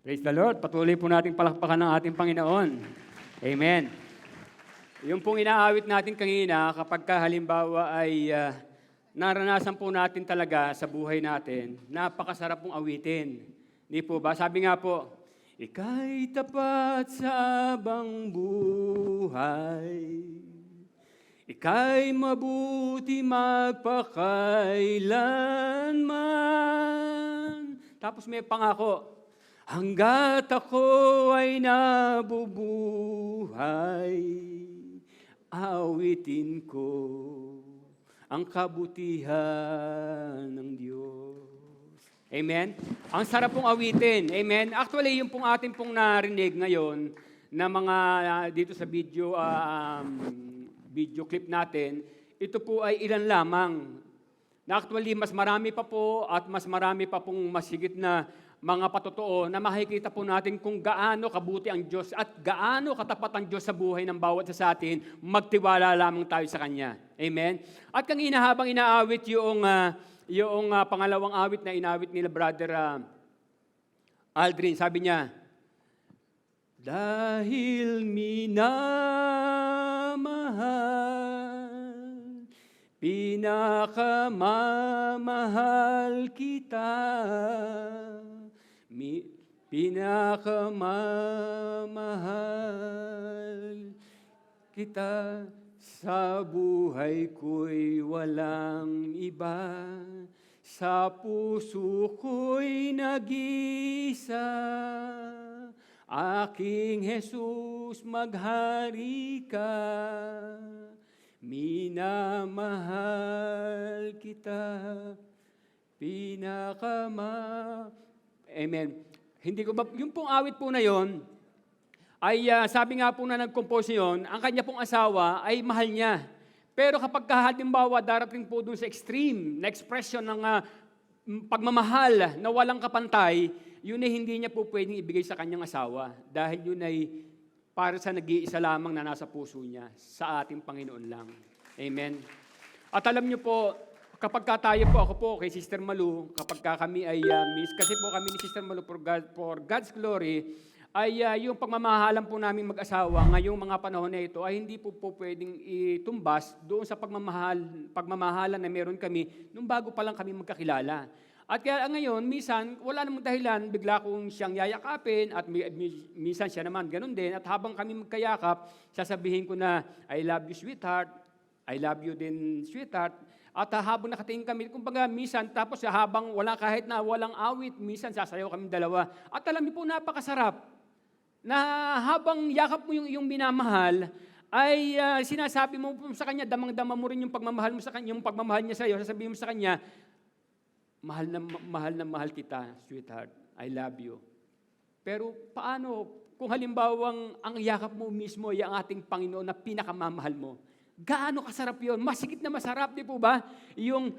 Praise the Lord. Patuloy po nating palakpakan ng ating Panginoon. Amen. Yung pong inaawit natin kanina, kapag halimbawa ay naranasan po natin talaga sa buhay natin, napakasarap pong awitin. Di po ba? Sabi nga po, ika'y tapat sa abang buhay, ika'y mabuti magpakailanman. Tapos may pangako, hanggat ako ay nabubuhay, awitin ko ang kabutihan ng Diyos. Amen? Ang sarap pong awitin. Amen? Actually, yung pong ating pong narinig ngayon na mga dito sa video clip natin, ito po ay ilan lamang. Na actually, mas marami pa po at mas marami pa pong masigit na mga patotoo na makikita po natin kung gaano kabuti ang Diyos at gaano katapat ang Diyos sa buhay ng bawat isa sa atin, magtiwala lamang tayo sa Kanya. Amen? At kanina habang inaawit yung pangalawang awit na inawit nila Brother Aldrin, sabi niya, dahil minamahal, pinakamamahal kita, pinakamamahal kita, sa buhay ko'y walang iba, sa puso ko'y nag-isa, aking Jesus, maghari ka, minamahal kita, Amen. Hindi ko ba, yung pong awit po na yon, ay sabi nga po na nag-compose yun, ang kanya pong asawa ay mahal niya. Pero kapag halimbawa darating po dun sa extreme na expression ng pagmamahal na walang kapantay, yun ay hindi niya po pwedeng ibigay sa kanyang asawa dahil yun ay para sa nag-iisa lamang na nasa puso niya, sa ating Panginoon lang. Amen. At alam niyo po, kapag tayo po, ako po kay Sister Malu, kapag kami ay kasi po kami ni Sister Malu for God's glory, ay yung pagmamahalan po namin mag-asawa ngayong mga panahon na ito ay hindi po pwedeng itumbas doon sa pagmamahalan na meron kami nung bago pa lang kami magkakilala. At kaya ngayon, minsan, wala namang dahilan, bigla kong siyang yayakapin at minsan siya naman ganun din. At habang kami magkayakap, sasabihin ko na, I love you, sweetheart. I love you din, sweetheart. At habang nakatingin kami, kumbaga minsan, tapos habang kahit na walang awit, minsan sasayaw kami dalawa. At alam niyo po, napakasarap na habang yakap mo yung minamahal, ay sinasabi mo sa kanya, damang-dama mo rin yung pagmamahal mo sa kanya, yung pagmamahal niya sa iyo, sasabihin mo sa kanya, mahal na mahal kita, sweetheart. I love you. Pero paano kung halimbawang ang yakap mo mismo ay ang ating Panginoon na pinakamamahal mo? Gaano kasarap yun? Masigit na masarap, di po ba? Yung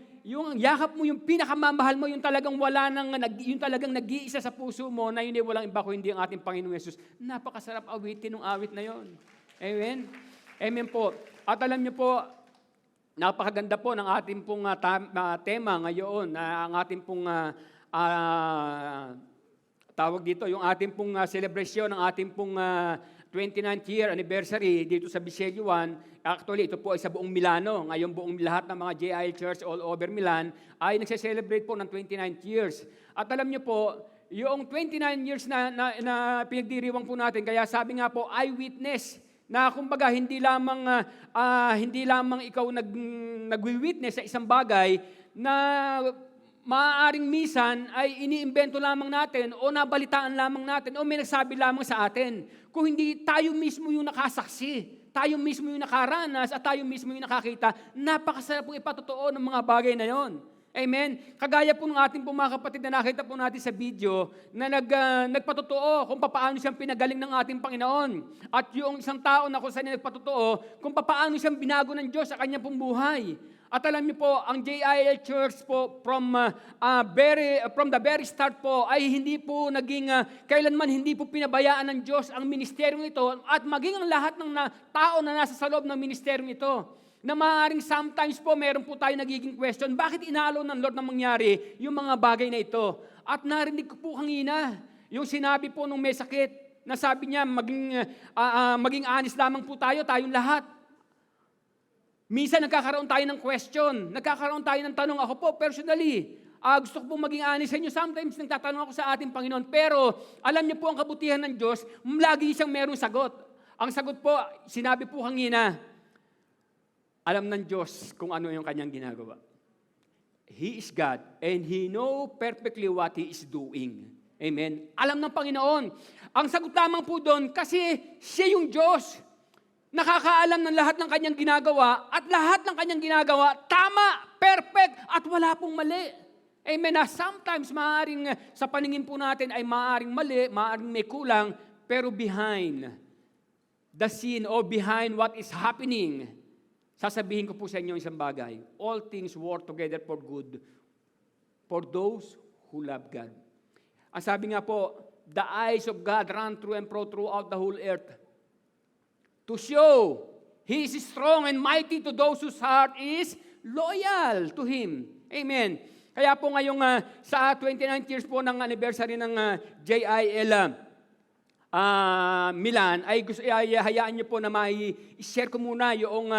yakap mo, yung pinakamamahal mo, yung talagang yung talagang nag-iisa sa puso mo, na yun ay walang iba kundi ang ating Panginoong Yesus. Napakasarap awitin ng awit na yun. Amen? Amen po. At alam niyo po, napakaganda po ng ating pong tema ngayon, ang ating pong tawag dito, yung ating pong celebration ng ating pong 29th year anniversary dito sa Vicello 1. Actually, ito po ay sa buong Milano. Ngayon buong lahat ng mga JIL Church all over Milan ay nagse-celebrate po ng 29th years. At alam niyo po, yung 29 years na pinagdiriwang po natin, kaya sabi nga po, eyewitness, na kumbaga hindi lamang ikaw nagwi-witness sa isang bagay na maaaring minsan ay iniimbento lamang natin o nabalitaan lamang natin o may nagsabi lamang sa atin. Kung hindi tayo mismo yung nakasaksi, tayo mismo yung nakaranas at tayo mismo yung nakakita, napakasarap pong ipatotoo ng mga bagay na yon. Amen? Kagaya po ng ating mga kapatid na nakita po natin sa video na nagpatotoo kung paano siyang pinagaling ng ating Panginoon. At yung isang tao na kung saan nagpatotoo kung paano siyang binago ng Diyos sa kanyang pong buhay. At alam niyo po, ang JIL Church po from the very start po ay hindi po naging, kailanman hindi po pinabayaan ng Diyos ang ministeryong ito at maging ang lahat ng tao na nasa sa loob ng ministeryong ito. Na maaaring sometimes po meron po tayo nagiging question, bakit inaalo ng Lord na mangyari yung mga bagay na ito? At narinig ko po kanina, Yung sinabi po nung may sakit, na sabi niya, maging honest lamang po tayo, tayong lahat. Minsan nagkakaroon tayo ng question, nagkakaroon tayo ng tanong. Ako po, personally, gusto ko po maging honest sa inyo. Sometimes nagtatanong ako sa ating Panginoon, pero alam niyo po ang kabutihan ng Diyos, lagi siyang merong sagot. Ang sagot po, sinabi po kanina, alam ng Diyos kung ano yung kanyang ginagawa. He is God, and He know perfectly what He is doing. Amen? Alam ng Panginoon. Ang sagot lamang po doon, kasi siya yung Diyos. Nakakaalam ng lahat ng kanyang ginagawa, at lahat ng kanyang ginagawa, tama, perfect, at wala pong mali. Amen. Sometimes, maaaring sa paningin po natin ay maaaring mali, maaaring may kulang, pero behind the scene or behind what is happening, sasabihin ko po sa inyo isang bagay. All things work together for good for those who love God. Ang sabi nga po, the eyes of God run through and throughout the whole earth to show He is strong and mighty to those whose heart is loyal to Him. Amen. Kaya po ngayong sa 29 years po ng anniversary ng JIL Milan, ay hayaan niyo po na i-share ko muna yung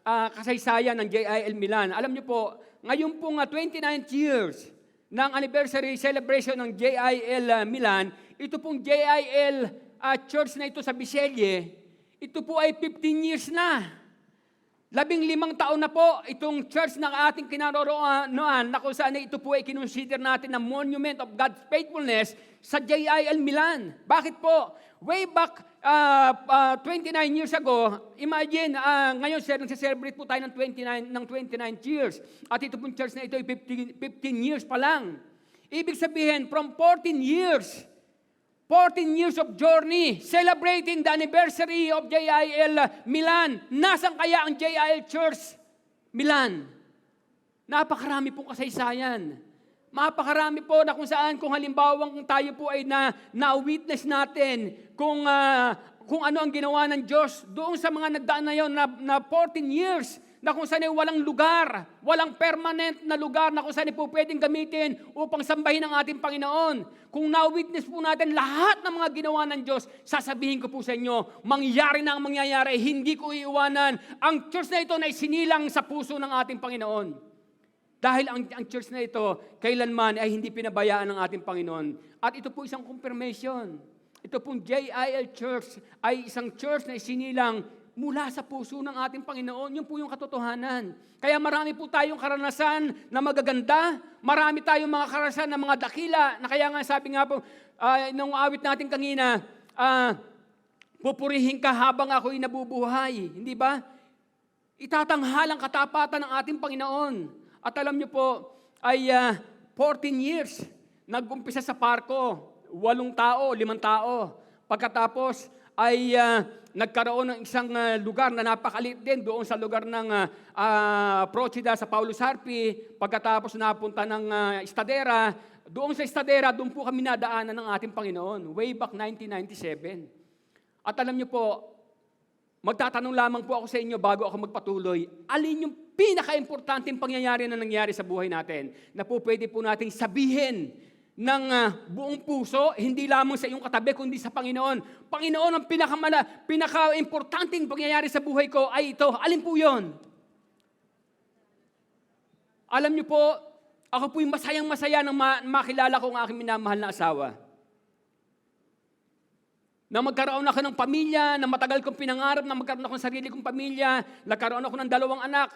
kasaysayan ng JIL Milan. Alam niyo po, ngayon po 29 years ng anniversary celebration ng JIL Milan, ito pong JIL church na ito sa Bisceglie, ito po ay 15 years na. 15 taon na po itong church na ating kinaroroonan na kung saan ito po ay kinonsider natin na monument of God's faithfulness sa JIL Milan. Bakit po? Way back 29 years ago, imagine, ngayon nagse-celebrate po tayo ng 29 years. At ito pong church na ito ay 15 years pa lang. Ibig sabihin, from 14 years of journey, celebrating the anniversary of JIL Milan. Nasaan kaya ang JIL Church Milan? Napakarami pong kasaysayan. Mapakarami po na kung saan, kung halimbawa kung tayo po ay na-witness natin kung ano ang ginawa ng Diyos doon sa mga nagdaan na yun na 14 years na kung saan ay walang lugar, walang permanent na lugar na kung saan ay po pwedeng gamitin upang sambahin ang ating Panginoon. Kung na-witness po natin lahat ng mga ginawa ng Diyos, sasabihin ko po sa inyo, mangyari na ang mangyayari, hindi ko iiwanan ang church na ito na isinilang sa puso ng ating Panginoon. Dahil ang church na ito, kailanman ay hindi pinabayaan ng ating Panginoon. At ito po isang confirmation. Ito pong JIL Church ay isang church na isinilang mula sa puso ng ating Panginoon. Yun po yung katotohanan. Kaya marami po tayong karanasan na magaganda. Marami tayong mga karanasan na mga dakila. Na kaya nga sabi nga po, nung awit natin kanina, pupurihin ka habang ako'y nabubuhay. Hindi ba? Itatanghal ang katapatan ng ating Panginoon. At alam niyo po, ay 14 years, nag-umpisa sa parko, 8 tao, 5 tao. Pagkatapos ay nagkaroon ng isang lugar na napakaliit din doon sa lugar ng Procida sa Paulus Harpi. Pagkatapos napunta ng Estadera, doon sa Estadera, doon po kami nadaanan ng ating Panginoon, way back 1997. At alam niyo po, magtatanong lamang po ako sa inyo bago ako magpatuloy, alin yung pinaka-importanteng pangyayari na nangyari sa buhay natin na po pwede po nating sabihin ng buong puso, hindi lamang sa iyong katabi, kundi sa Panginoon. Panginoon, ang pinaka-importanting pangyayari sa buhay ko ay ito. Alin po yun? Alam niyo po, ako po yung masayang-masaya nang makilala ko ang aking minamahal na asawa. Na magkaroon ako ng pamilya, na matagal kong pinangarap, na magkaroon ako ng sarili kong pamilya, nagkaroon ako ng 2 anak,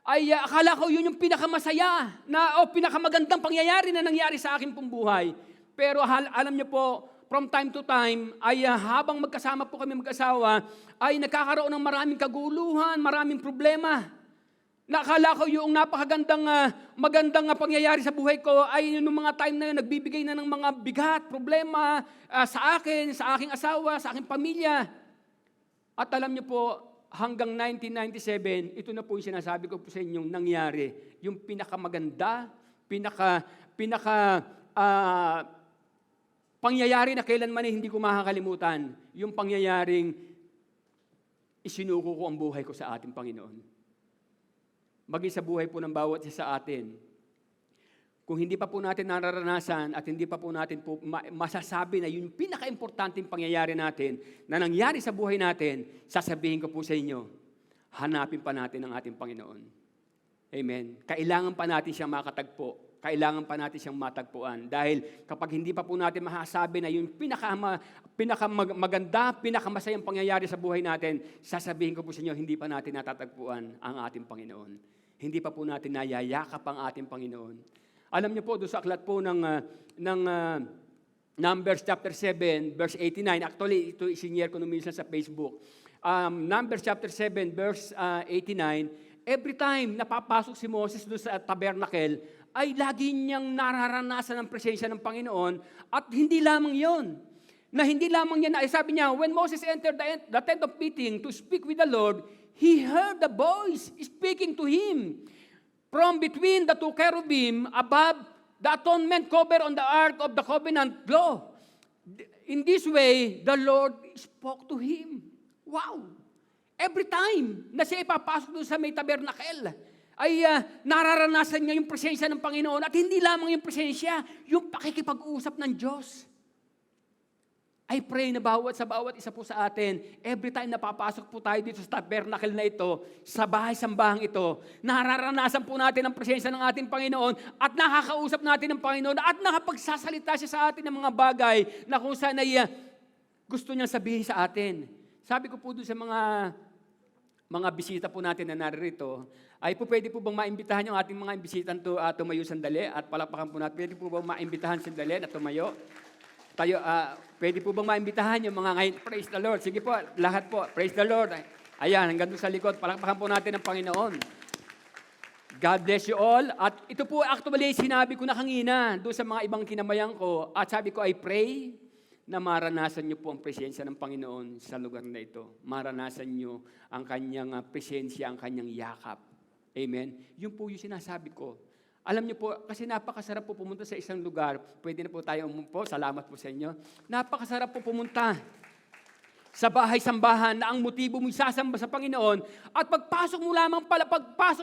ay akala ko yun yung pinakamasaya o pinakamagandang pangyayari na nangyari sa akin pong buhay. Pero alam niyo po, from time to time, ay habang magkasama po kami mag-asawa, ay nagkakaroon ng maraming kaguluhan, maraming problema. Nakala ko yung napakagandang magandang pangyayari sa buhay ko ay yung mga time na yun, nagbibigay na ng mga bigat, problema sa akin, sa aking asawa, sa aking pamilya. At alam niyo po, hanggang 1997, ito na po yung sinasabi ko po sa inyong nangyari. Yung pinakamaganda, pangyayari na kailanman ay hindi ko makakalimutan. Yung pangyayaring isinuko ko ang buhay ko sa ating Panginoon. Maging sa buhay po ng bawat isa sa atin. Kung hindi pa po natin nararanasan at hindi pa po natin po masasabi na yung pinaka-importanting pangyayari natin na nangyari sa buhay natin, sasabihin ko po sa inyo, hanapin pa natin ang ating Panginoon. Amen. Kailangan pa natin siyang makatagpo. Kailangan pa natin siyang matagpuan. Dahil kapag hindi pa po natin masasabi na yung pinakamaganda, pinakamasayang pangyayari sa buhay natin, sasabihin ko po sa inyo, hindi pa natin natatagpuan ang ating Panginoon. Hindi pa po natin nayayakap ang ating Panginoon. Alam niyo po, doon sa aklat po ng Numbers chapter 7, verse 89, actually, ito isinyer ko nung minsan sa Facebook. Numbers chapter 7, verse 89, every time napapasok si Moses doon sa tabernacle, ay lagi niyang nararanasan ang presensya ng Panginoon at hindi lamang yon. Na hindi lamang niya, sabi niya, when Moses entered the tent of meeting to speak with the Lord, he heard the voice speaking to him from between the two cherubim above the atonement cover on the ark of the covenant law. In this way, the Lord spoke to him. Wow! Every time na siya ipapasok doon sa may tabernacle, ay nararanasan niya yung presensya ng Panginoon at hindi lamang yung presensya, yung pakikipag-usap ng Diyos. I pray na sa bawat isa po sa atin, every time napapasok po tayo dito sa tabernacle na ito, sa bahay-sambahang ito, nararanasan po natin ang presensya ng ating Panginoon at nakakausap natin ng Panginoon at nakapagsasalita siya sa atin ng mga bagay na kung saan ay gusto niyang sabihin sa atin. Sabi ko po doon sa mga bisita po natin na naririto, ay po pwede po bang maimbitahan yung ating mga imbisitan tumayo sandali at palakpakan po natin. Pwede po bang maimbitahan sandali na tumayo? Pwede po bang maimbitahan yung mga ngayon? Praise the Lord. Sige po, lahat po. Praise the Lord. Ayan, hanggang doon sa likod. Palakpakan po natin ang Panginoon. God bless you all. At ito po actually sinabi ko na kanina doon sa mga ibang kinamayan ko. At sabi ko, I pray na maranasan niyo po ang presensya ng Panginoon sa lugar na ito. Maranasan niyo ang kanyang presensya, ang kanyang yakap. Amen? Yun po yung sinasabi ko. Alam niyo po, kasi napakasarap po pumunta sa isang lugar. Pwede na po tayo umupo. Salamat po sa inyo. Napakasarap po pumunta sa bahay-sambahan na ang motibo mo isasamba sa Panginoon at pagpasok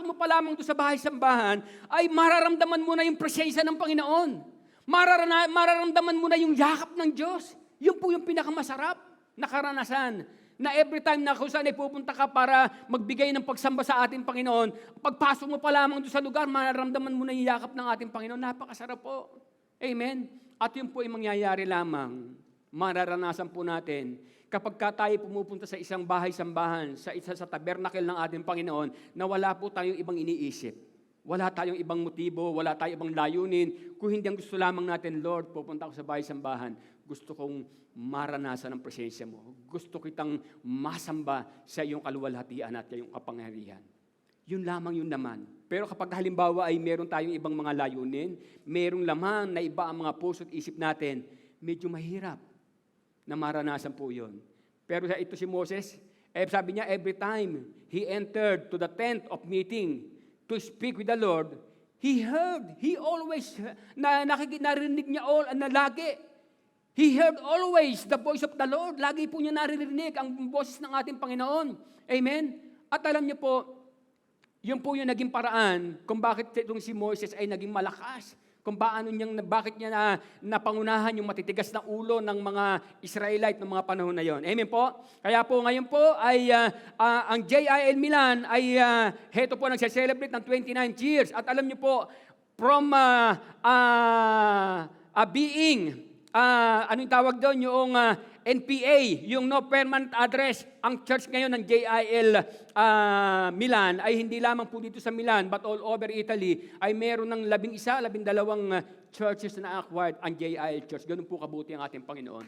mo pa lamang doon sa bahay-sambahan ay mararamdaman mo na yung presensya ng Panginoon. Mararamdaman mo na yung yakap ng Diyos. Yun po yung pinakamasarap na karanasan. Na every time na kung saan ay pupunta ka para magbigay ng pagsamba sa ating Panginoon, pagpasok mo pa lamang doon sa lugar, mararamdaman mo na yung yakap ng ating Panginoon. Napakasarap po. Amen? At yun po ay mangyayari lamang. Mararanasan po natin kapag tayo pumupunta sa isang bahay-sambahan, sa tabernacle ng ating Panginoon, na wala po tayong ibang iniisip. Wala tayong ibang motibo, wala tayong ibang layunin. Kung hindi ang gusto lamang natin, Lord, pupunta ako sa bahay-sambahan, gusto kong maranasan ang presensya mo. Gusto kitang masamba sa iyong kaluwalhatian at iyong kapangyarihan. Yun lamang yun naman. Pero kapag halimbawa ay meron tayong ibang mga layunin, merong lamang na iba ang mga puso at isip natin, medyo mahirap na maranasan po yun. Pero ito si Moses, sabi niya, every time he entered to the tent of meeting to speak with the Lord, he always, narinig niya lagi. He heard always the voice of the Lord. Lagi po niya naririnig ang boses ng ating Panginoon. Amen? At alam niyo po, yun po yung naging paraan kung bakit itong si Moses ay naging malakas. Bakit niya napangunahan yung matitigas na ulo ng mga Israelite ng mga panahon na yon. Amen po? Kaya po ngayon po ay ang JIL Milan ay heto po nagse-celebrate ng 29 years. At alam niyo po, from being anong tawag doon? Yung NPA, yung no permanent address. Ang church ngayon ng JIL Milan ay hindi lamang po dito sa Milan but all over Italy ay meron ng 12 churches na acquired ang JIL Church. Ganun po kabuti ang ating Panginoon.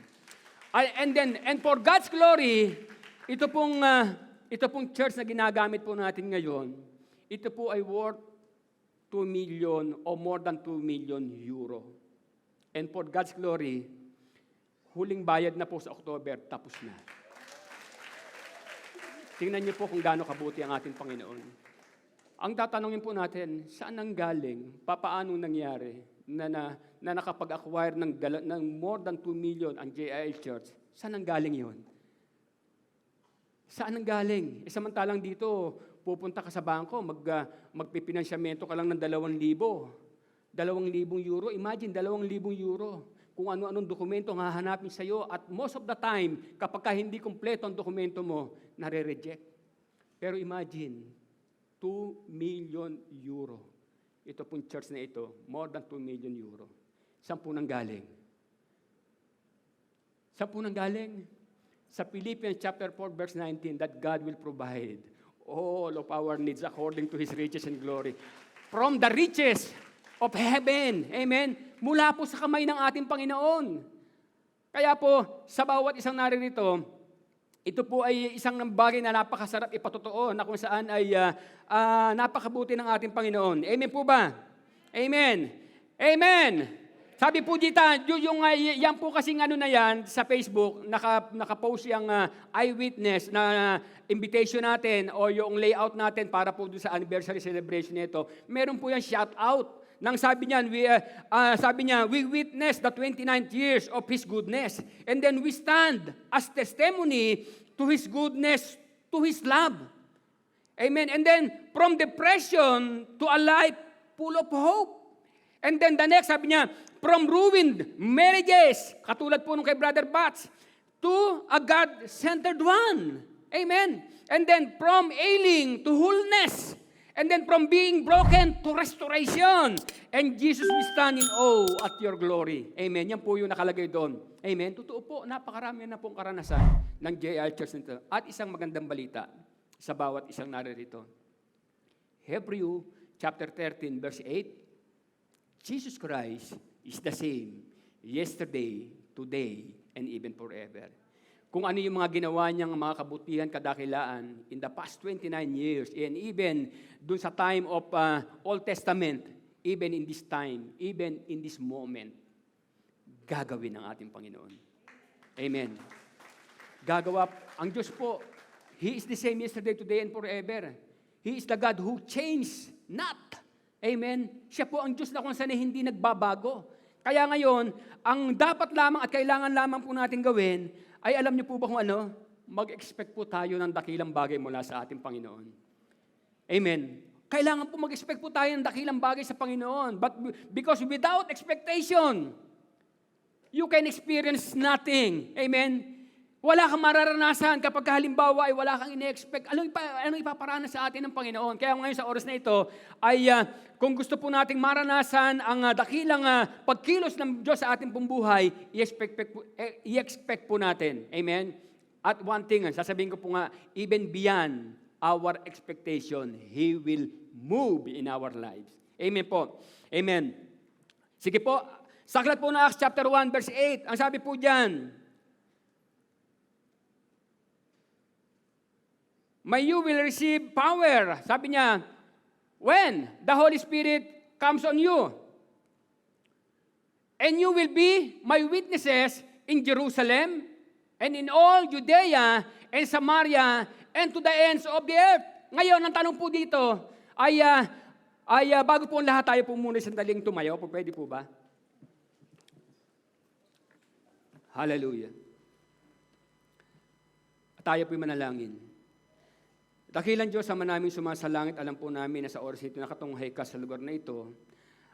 And for God's glory, ito pong church na ginagamit po natin ngayon, ito po ay worth 2 million or more than 2 million euro. And for God's glory, huling bayad na po sa October, tapos na. Tingnan niyo po kung gaano kabuti ang ating Panginoon. Ang tatanungin po natin, saan nang galing? Paano nangyari na nakapag-acquire ng more than 2 million ang JIL Church? Saan nang galing yun? Saan nang galing? Samantalang dito, pupunta ka sa bangko, magpipinansyamento ka lang ng 2,000. 2,000 euro. Imagine, 2,000 euro. Kung ano-anong dokumento ang hahanapin sa iyo at most of the time, kapag hindi kumpleto ang dokumento mo, nare-reject. Pero imagine, 2 million euro. Ito pong church na ito, more than 2 million euro. Saan po nanggaling? Saan po nanggaling? Sa Philippians chapter 4 verse 19, that God will provide all of our needs according to His riches and glory. From the riches of heaven. Amen? Mula po sa kamay ng ating Panginoon. Kaya po, sa bawat isang naririto, ito po ay isang bagay na napakasarap ipatotoo na kung saan ay napakabuti ng ating Panginoon. Amen po ba? Amen. Amen. Sabi po dito, yan po kasing na yan sa Facebook, nakapost yung eyewitness na invitation natin o yung layout natin para po doon sa anniversary celebration nito. Meron po yan shout out. Nang sabi niya, we witness the 29th years of His goodness. And then we stand as testimony to His goodness, to His love. Amen. And then from depression to a life full of hope. And then the next, sabi niya, from ruined marriages, katulad po nung kay Brother Bats, to a God-centered one. Amen. And then from ailing to wholeness. And then from being broken to restoration. And Jesus will stand in awe at your glory. Amen. Yan po yung nakalagay doon. Amen. Totoo po, napakarami na pong karanasan ng JR Church nito. At isang magandang balita sa bawat isang naririto. Hebrew chapter 13 verse 8, Jesus Christ is the same yesterday, today, and even forever. Kung ano yung mga ginawa niyang mga kabutihan, kadakilaan in the past 29 years, and even dun sa time of Old Testament, even in this time, even in this moment, gagawin ng ating Panginoon. Amen. Gagawa, ang Diyos po, He is the same yesterday, today, and forever. He is the God who changed not. Amen. Siya po ang Diyos na kung saan hindi nagbabago. Kaya ngayon, ang dapat lamang at kailangan lamang po natin gawin, ay alam niyo po ba kung ano? Mag-expect po tayo ng dakilang bagay mula sa ating Panginoon. Amen. Kailangan po mag-expect po tayo ng dakilang bagay sa Panginoon. But because without expectation, you can experience nothing. Amen. Wala kang mararanasan kapag halimbawa ay wala kang ine-expect. Ano ipaparanas sa atin ng Panginoon? Kaya ngayon sa oras na ito ay kung gusto po nating maranasan ang dakilang pagkilos ng Diyos sa ating pong buhay, i-expect po natin. Amen? At one thing, sasabihin ko po nga, even beyond our expectation, He will move in our lives. Amen po. Amen. Sige po, saklat po na Acts chapter 1 verse 8. Ang sabi po diyan, may you will receive power. Sabi niya, when the Holy Spirit comes on you. And you will be my witnesses in Jerusalem and in all Judea and Samaria and to the ends of the earth. Ngayon, ang tanong po dito ay bago po lahat tayo po muna sandaling tumayo. Pwede po ba? Hallelujah. Tayo po'y manalangin. Dakilang Diyos, Ama namin sumasalangit, alam po namin na sa oras nito nakatunghay ka sa lugar na ito.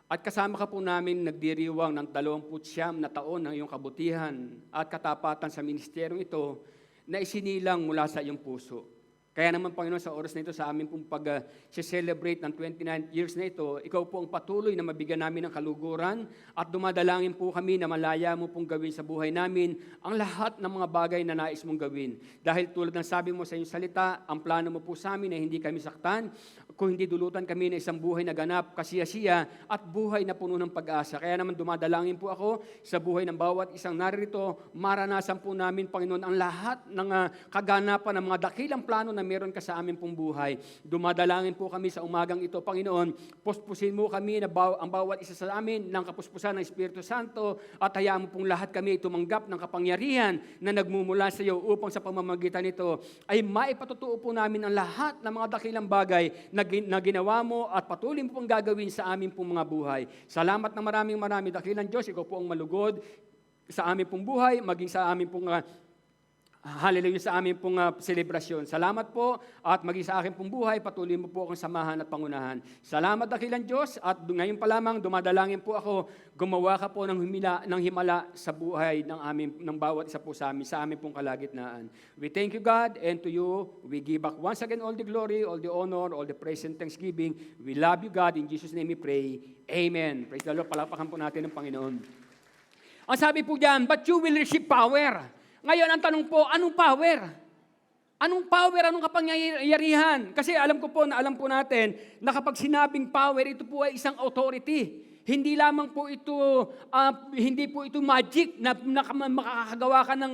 At kasama ka po namin nagdiriwang ng 29 na taon ng iyong kabutihan at katapatan sa ministeryong ito na isinilang mula sa iyong puso. Kaya naman, Panginoon, sa oras na ito, sa amin pong pag-celebrate ng 29 years na ito, ikaw po ang patuloy na mabigyan namin ng kaluguran at dumadalangin po kami na malaya mo pong gawin sa buhay namin ang lahat ng mga bagay na nais mong gawin. Dahil tulad ng sabi mo sa iyong salita, ang plano mo po sa amin ay hindi kami saktan, kung hindi dulutan kami ng isang buhay na ganap, kasiyasiya at buhay na puno ng pag-asa. Kaya naman dumadalangin po ako sa buhay ng bawat isang naririto, maranasan po namin, Panginoon, ang lahat ng kaganapan ng mga dakilang plano na meron ka sa amin pong buhay. Dumadalangin po kami sa umagang ito, Panginoon. Puspusin mo kami na ang bawat isa sa amin ng kapuspusan ng Espiritu Santo at hayaan mo pong lahat kami tumanggap ng kapangyarihan na nagmumula sa iyo upang sa pamamagitan nito ay maipatutuo po namin ang lahat ng mga dakilang bagay na ginawa mo at patuloy mo pong gagawin sa amin pong mga buhay. Salamat na maraming dakilang Diyos. Ikaw po ang malugod sa amin pong buhay, maging sa amin pong Hallelujah sa amin pong selebrasyon. Salamat po at maging sa akin pong buhay, patuloy mo po akong samahan at pangunahan. Salamat dakilang Diyos at ngayon pa lamang dumadalangin po ako, gumawa ka po ng himala sa buhay ng bawat isa po sa amin pong kalagitnaan. We thank you God, and to you we give back once again all the glory, all the honor, all the praise and thanksgiving. We love you God, in Jesus' name we pray. Amen. Praise the Lord, palapakan po natin ng Panginoon. Ang sabi po diyan, but you will receive power. Ngayon, ang tanong po, anong power? Anong power, anong kapangyarihan? Kasi alam po natin na kapag sinabing power, ito po ay isang authority. Hindi lamang po ito, hindi po ito magic na makakagawa ka ng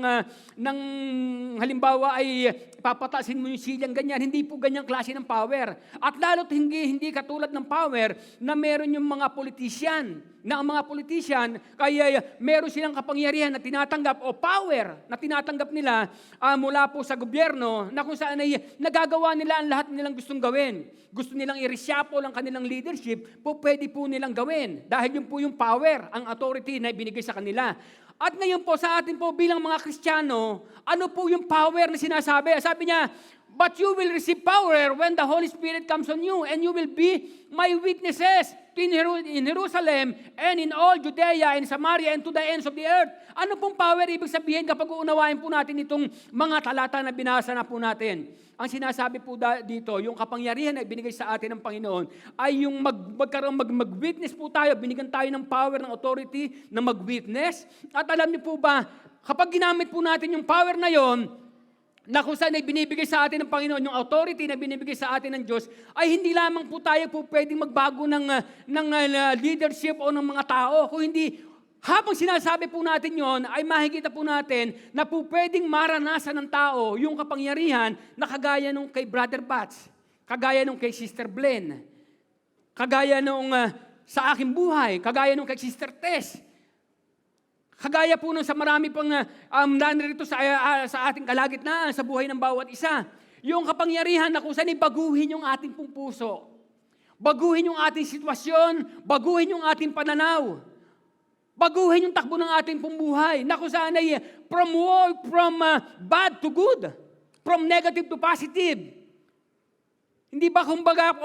halimbawa ay papatasin mo yung silyang ganyan. Hindi po ganyang klase ng power. At lalo't hindi katulad ng power na meron yung mga politician. Na ang mga politician, kaya meron silang kapangyarihan na tinatanggap o power na tinatanggap nila mula po sa gobyerno na kung saan ay nagagawa nila ang lahat nilang gustong gawin. Gusto nilang i-reshuffle ang kanilang leadership, pwede po nilang gawin. Dahil yun po yung power, ang authority na ibinigay sa kanila. At ngayon po sa atin po bilang mga Kristiyano, ano po yung power na sinasabi? Sabi niya, but you will receive power when the Holy Spirit comes on you, and you will be my witnesses in Jerusalem and in all Judea and Samaria and to the ends of the earth. Ano pong power ibig sabihin kapag uunawain po natin itong mga talata na binasa na po natin? Ang sinasabi po dito, yung kapangyarihan na ibinigay sa atin ng Panginoon ay yung mag-witness po tayo. Binigyan tayo ng power, ng authority na mag-witness. At alam niyo po ba, kapag ginamit po natin yung power na yon, na kung saan ay binibigay sa atin ng Panginoon, yung authority na binibigay sa atin ng Diyos, ay hindi lamang po tayo po pwedeng magbago ng leadership o ng mga tao. Kung hindi, habang sinasabi po natin yon, ay makikita po natin na po pwedeng maranasan ng tao yung kapangyarihan na kagaya nung kay Brother Bats, kagaya nung kay Sister Blen, kagaya nung sa aking buhay, kagaya nung kay Sister Tess, kagaya po nun sa marami pang nanirito sa ating kalagitnaan, sa buhay ng bawat isa. Yung kapangyarihan na kung saan baguhin yung ating pong puso. Baguhin yung ating sitwasyon, baguhin yung ating pananaw. Baguhin yung takbo ng ating pong buhay. Na kung saan ay from bad to good. From negative to positive. Hindi ba kumbaga,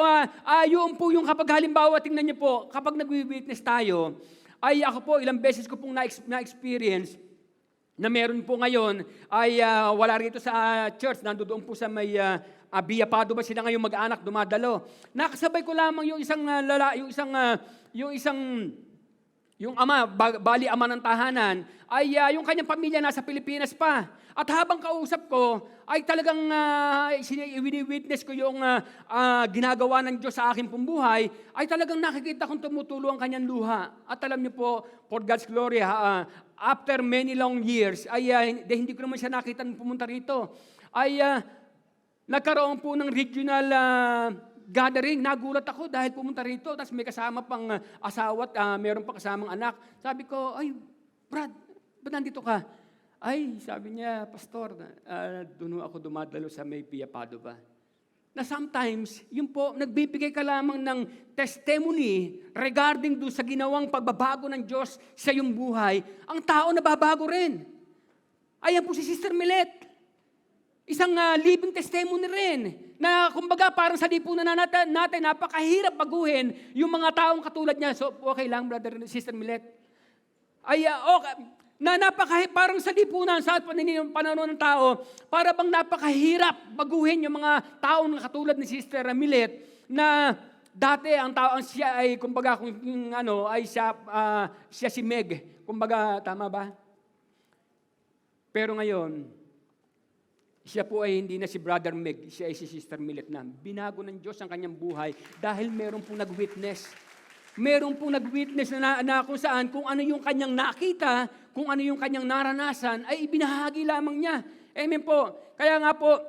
yun po yung kapag halimbawa, tingnan niyo po, kapag nag-witness tayo, ay ako po, ilang beses ko pong na-experience na meron po ngayon ay wala rito sa church, nandoon po sa may Via Padua sila ngayon mag-anak, dumadalo. Nakasabay ko lamang yung isang yung ama, bali ama ng tahanan, ay yung kanyang pamilya nasa Pilipinas pa. At habang kausap ko, ay talagang witness ko yung ginagawa ng Diyos sa aking pumbuhay, ay talagang nakikita kong tumutulo ang kanyang luha. At alam niyo po, for God's glory, after many long years, ay hindi ko naman siya nakita pumunta rito, ay nagkaroon po ng regional gathering. Nagulat ako dahil pumunta rito, tapos may kasama pang asawa at meron pa kasamang anak. Sabi ko, ay, Brad, ba't nandito ka? Ay, sabi niya, Pastor, doon ako dumadalo sa may Via Padua. Na sometimes, yun po, nagbibigay ka lamang ng testimony regarding doon sa ginawang pagbabago ng Diyos sa iyong buhay, ang tao nababago rin. Ayan po si Sister Milet. Isang living testimony rin, na kumbaga parang sa lipunan natin, napakahirap baguhin yung mga taong katulad niya. So, okay lang, Brother Sister Milet. Ay, okay. Parang sa lipunan, sa pananaw ng tao, para bang napakahirap baguhin yung mga taong katulad ni Sister Milet, na dati ang tao, siya ay, kumbaga, siya si Meg. Kumbaga, tama ba? Pero ngayon, siya po ay hindi na si Brother Meg, siya ay si Sister Milet na. Binago ng Diyos ang kanyang buhay dahil meron pong nag-witness. Meron pong nag-witness na kung saan, kung ano yung kanyang nakita, kung ano yung kanyang naranasan, ay ibinahagi lamang niya. Amen po. Kaya nga po,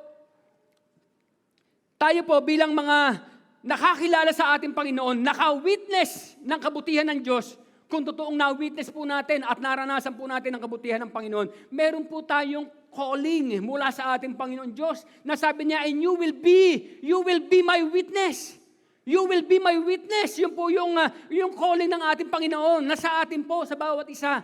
tayo po bilang mga nakakilala sa ating Panginoon, naka-witness ng kabutihan ng Diyos, kung totoong na-witness po natin at naranasan po natin ang kabutihan ng Panginoon, meron po tayong calling mula sa ating Panginoon Diyos na sabi niya, and you will be my witness. You will be my witness. Yun po yung calling ng ating Panginoon na sa atin po, sa bawat isa.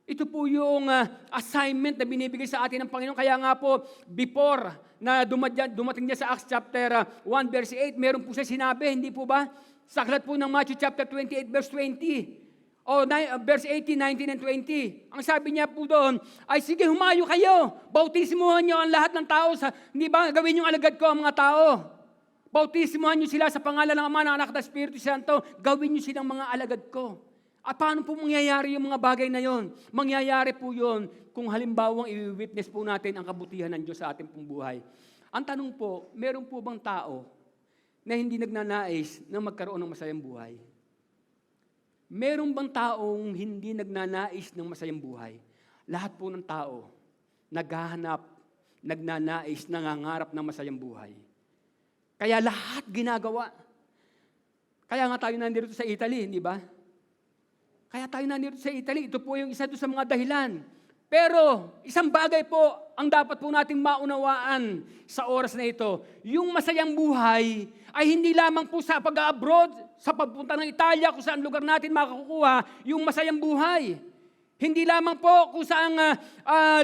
Ito po yung assignment na binibigay sa atin ng Panginoon. Kaya nga po, before na dumating niya sa Acts chapter 1 verse 8, meron po siya sinabi, hindi po ba? Sa aklat po ng Matthew chapter 28 verse 20. O verse 18, 19, and 20. Ang sabi niya po doon, ay sige, humayo kayo. Bautismuhan niyo ang lahat ng tao. Hindi ba, gawin yung alagad ko ang mga tao. Bautismuhan niyo sila sa pangalan ng Ama, ng Anak, at Espiritu Santo. Gawin niyo silang mga alagad ko. At paano po mangyayari yung mga bagay na yon? Mangyayari po yon kung halimbawang i-witness po natin ang kabutihan ng Diyos sa ating pong buhay. Ang tanong po, meron po bang tao na hindi nagnanais na magkaroon ng masayang buhay? Meron bang taong hindi nagnanais ng masayang buhay? Lahat po ng tao, naghahanap, nagnanais, nangangarap ng masayang buhay. Kaya lahat ginagawa. Kaya nga tayo nandito sa Italy, hindi ba? Kaya tayo nandito sa Italy. Ito po yung isa doon sa mga dahilan. Pero isang bagay po ang dapat po nating maunawaan sa oras na ito. Yung masayang buhay ay hindi lamang po sa pag-abroad, sa pagpunta ng Italia, kung saan lugar natin makakukuha yung masayang buhay. Hindi lamang po kung saan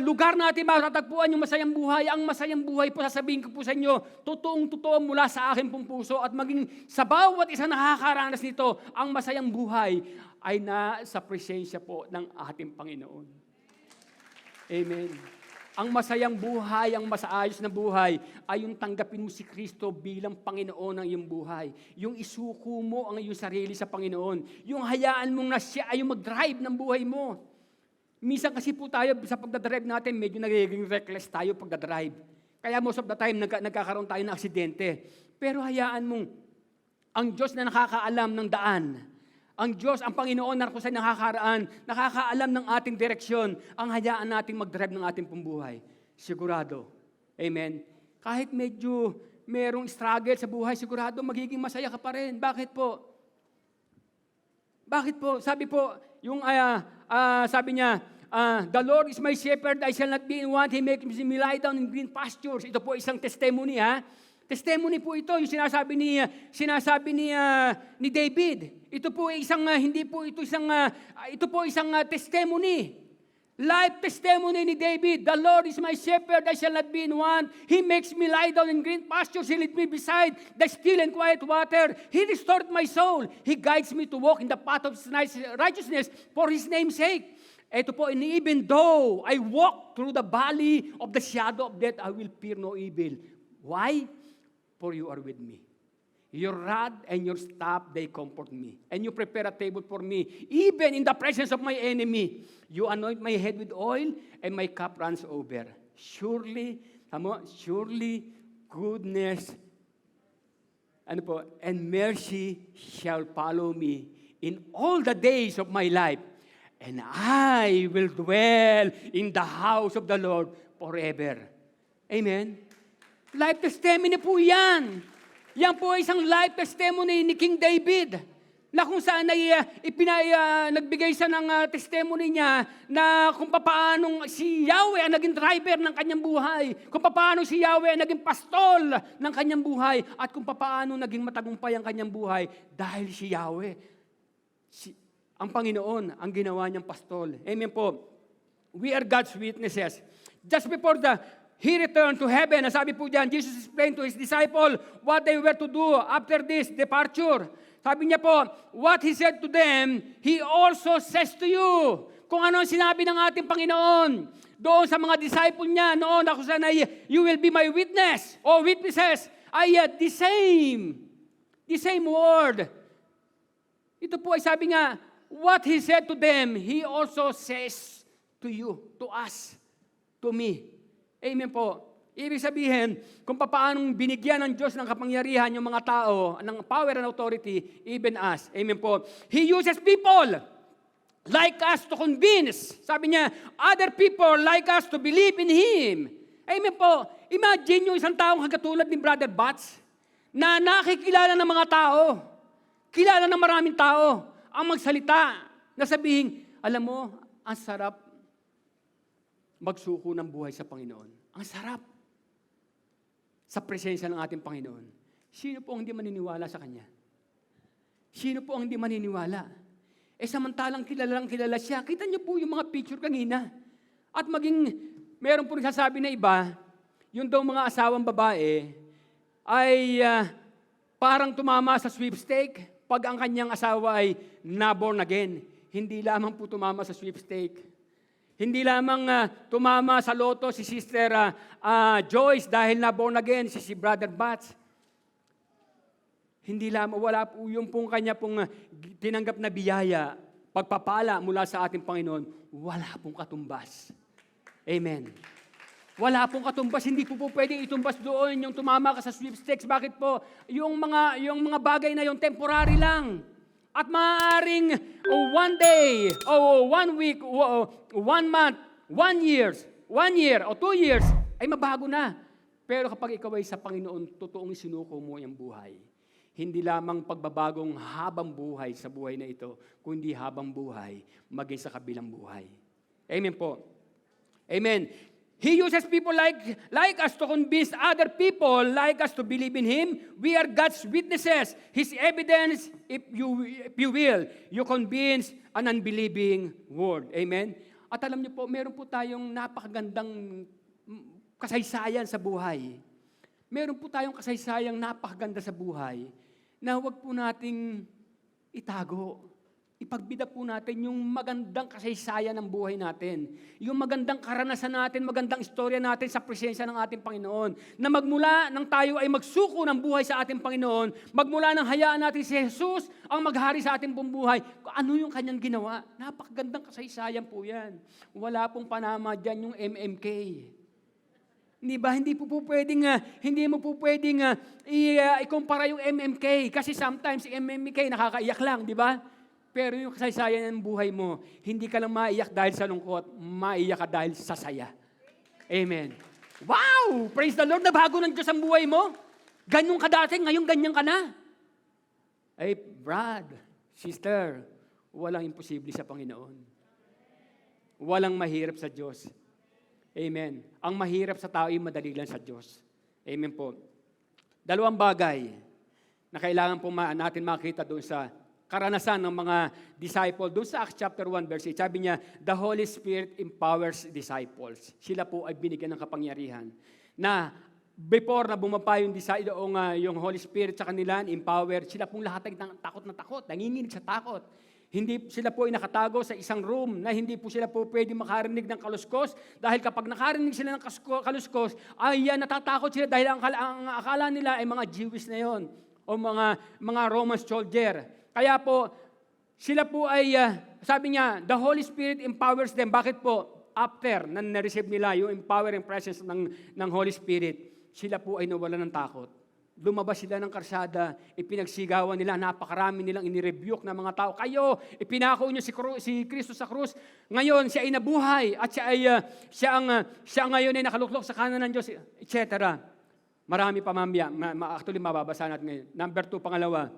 lugar natin matatagpuan yung masayang buhay. Ang masayang buhay po, sasabihin ko po sa inyo, totoong-totoo mula sa akin pong puso at maging sa bawat isang nakakaranas nito, ang masayang buhay ay nasa presensya po ng ating Panginoon. Amen. Ang masayang buhay, ang masaayos na buhay, ay yung tanggapin mo si Kristo bilang Panginoon ng iyong buhay. Yung isuko mo ang iyong sarili sa Panginoon. Yung hayaan mong na siya ay yung mag-drive ng buhay mo. Minsan kasi po tayo sa pagdadrive natin, medyo nagiging reckless tayo pagdadrive. Kaya most of the time, nagkakaroon tayo ng aksidente. Pero hayaan mong ang Diyos na nakakaalam ng daan, ang Diyos, ang Panginoon na kung saan nakakaraan, nakakaalam ng ating direksyon, ang hayaan nating mag-drive ng ating pambuhay. Sigurado. Amen. Kahit medyo merong struggle sa buhay, sigurado magiging masaya ka pa rin. Bakit po? Bakit po? Sabi po, yung sabi niya, the Lord is my shepherd, I shall not be in want. He makes me lie down in green pastures. Ito po isang testimony, ha? Testimony po ito, yung sinasabi ni David. Ito po isang testimony. Life testimony ni David. The Lord is my shepherd, I shall not be in want. He makes me lie down in green pastures. He leads me beside the still and quiet water. He restored my soul. He guides me to walk in the path of righteousness for His name's sake. Ito po, and even though I walk through the valley of the shadow of death, I will fear no evil. Why? For you are with me. Your rod and your staff, they comfort me. And you prepare a table for me, even in the presence of my enemy. You anoint my head with oil, and my cup runs over. Surely, goodness, and mercy shall follow me in all the days of my life. And I will dwell in the house of the Lord forever. Amen. Life testimony po yan. Yan po ay isang life testimony ni King David na kung saan nagbigay siya ng testimony niya na kung paano si Yahweh ang naging driver ng kanyang buhay, kung paano si Yahweh ang naging pastol ng kanyang buhay, at kung paano naging matagumpay ang kanyang buhay dahil si Yahweh, ang Panginoon, ang ginawa niyang pastol. Amen po. We are God's witnesses. Just before He returned to heaven. Sabi po diyan, Jesus explained to His disciple what they were to do after this departure. Sabi niya po, what He said to them, He also says to you. Kung ano ang sinabi ng ating Panginoon doon sa mga disciple niya noon, ako sana, you will be my witness or witnesses. The same word. Ito po ay sabi nga, what He said to them, He also says to you, to us, to me. Amen po. Ibig sabihin, kung paano binigyan ng Diyos ng kapangyarihan yung mga tao, ng power and authority, even us. Amen po. He uses people like us to convince. Sabi niya, other people like us to believe in Him. Amen po. Imagine yung isang taong katulad ni Brother Bats na nakikilala ng mga tao, kilala ng maraming tao, ang magsalita na sabihin, alam mo, ang sarap magsuko ng buhay sa Panginoon. Ang sarap sa presensya ng ating Panginoon. Sino po ang hindi maniniwala sa Kanya? Sino po ang hindi maniniwala? Samantalang kilalang kilala siya. Kita niyo po yung mga picture kanina. At maging, meron po nagsasabi na iba, yung daw mga asawang babae ay parang tumama sa sweepstake pag ang kanyang asawa ay na-born again. Hindi lamang po tumama sa sweepstake. Hindi lamang tumama sa loto si Sister Joyce dahil na-born again si Brother Bats. Hindi lamang, wala po yung pong kanya pong tinanggap na biyaya, pagpapala mula sa ating Panginoon, wala pong katumbas. Amen. Wala pong katumbas, hindi po pwedeng itumbas doon yung tumama ka sa sweepstakes. Bakit po? Yung mga bagay na yung temporary lang. At maaaring 1 day, o 1 week, 1 month, 1 year, o 2 years, ay mabago na. Pero kapag ikaw ay sa Panginoon, totoong sinuko mo yung buhay. Hindi lamang pagbabagong habang buhay sa buhay na ito, kundi habang buhay, maging sa kabilang buhay. Amen po. Amen. He uses people like us to convince other people like us to believe in Him. We are God's witnesses. His evidence, if you will, you convince an unbelieving world. Amen. At alam niyo po, meron po tayong napakagandang kasaysayan sa buhay. Meron po tayong kasaysayang napakaganda sa buhay na huwag po nating itago. Ipagbida po natin yung magandang kasaysayan ng buhay natin. Yung magandang karanasan natin, magandang istorya natin sa presensya ng ating Panginoon. Na magmula nang tayo ay magsuko ng buhay sa ating Panginoon, magmula nang hayaan natin si Jesus ang maghari sa ating buhay, ano yung kanyang ginawa? Napakagandang kasaysayan po yan. Wala pong panama dyan yung MMK. Hindi mo po pwedeng ikumpara yung MMK kasi sometimes yung MMK nakakaiyak lang, di ba? Pero yung kasaysayan ng buhay mo, hindi ka lang maiyak dahil sa lungkot, maiyak ka dahil sa saya. Amen. Wow! Praise the Lord, nabago ng Diyos ang buhay mo. Ganyan ka dati, ngayon ganyan ka na. Ay, Brad, sister, walang imposible sa Panginoon. Walang mahirap sa Diyos. Amen. Ang mahirap sa tao ay madali lang sa Diyos. Amen po. Dalawang bagay na kailangan po natin makita doon sa karanasan ng mga disciple. Doon sa Acts chapter 1 verse 8, sabi niya, the Holy Spirit empowers disciples. Sila po ay binigyan ng kapangyarihan. Na before na bumaba yung Holy Spirit sa kanila, empowered, sila pong lahat ay takot na takot, nanginginig sa takot. Hindi sila po ay nakatago sa isang room na hindi po sila po pwede makarinig ng kaluskos dahil kapag nakarinig sila ng kaluskos ay natatakot sila dahil ang akala nila ay mga Jewish na yon o mga Roman soldier. Kaya po sila po ay sabi niya, the Holy Spirit empowers them. Bakit po? After na na-receive nila yung empowering presence ng Holy Spirit, sila po ay nawalan ng takot. Lumabas sila ng karsada, ipinagsigawan nila, napakarami nilang inirebuke ng mga tao. Kayo, ipinako niyo si Kristo sa krus. Ngayon, siya ay nabuhay at siya ngayon ay nakaluklok sa kanan ng Diyos, etc. Marami pa mamaya. Actually, mababasa natin ngayon. Number 2, pangalawa.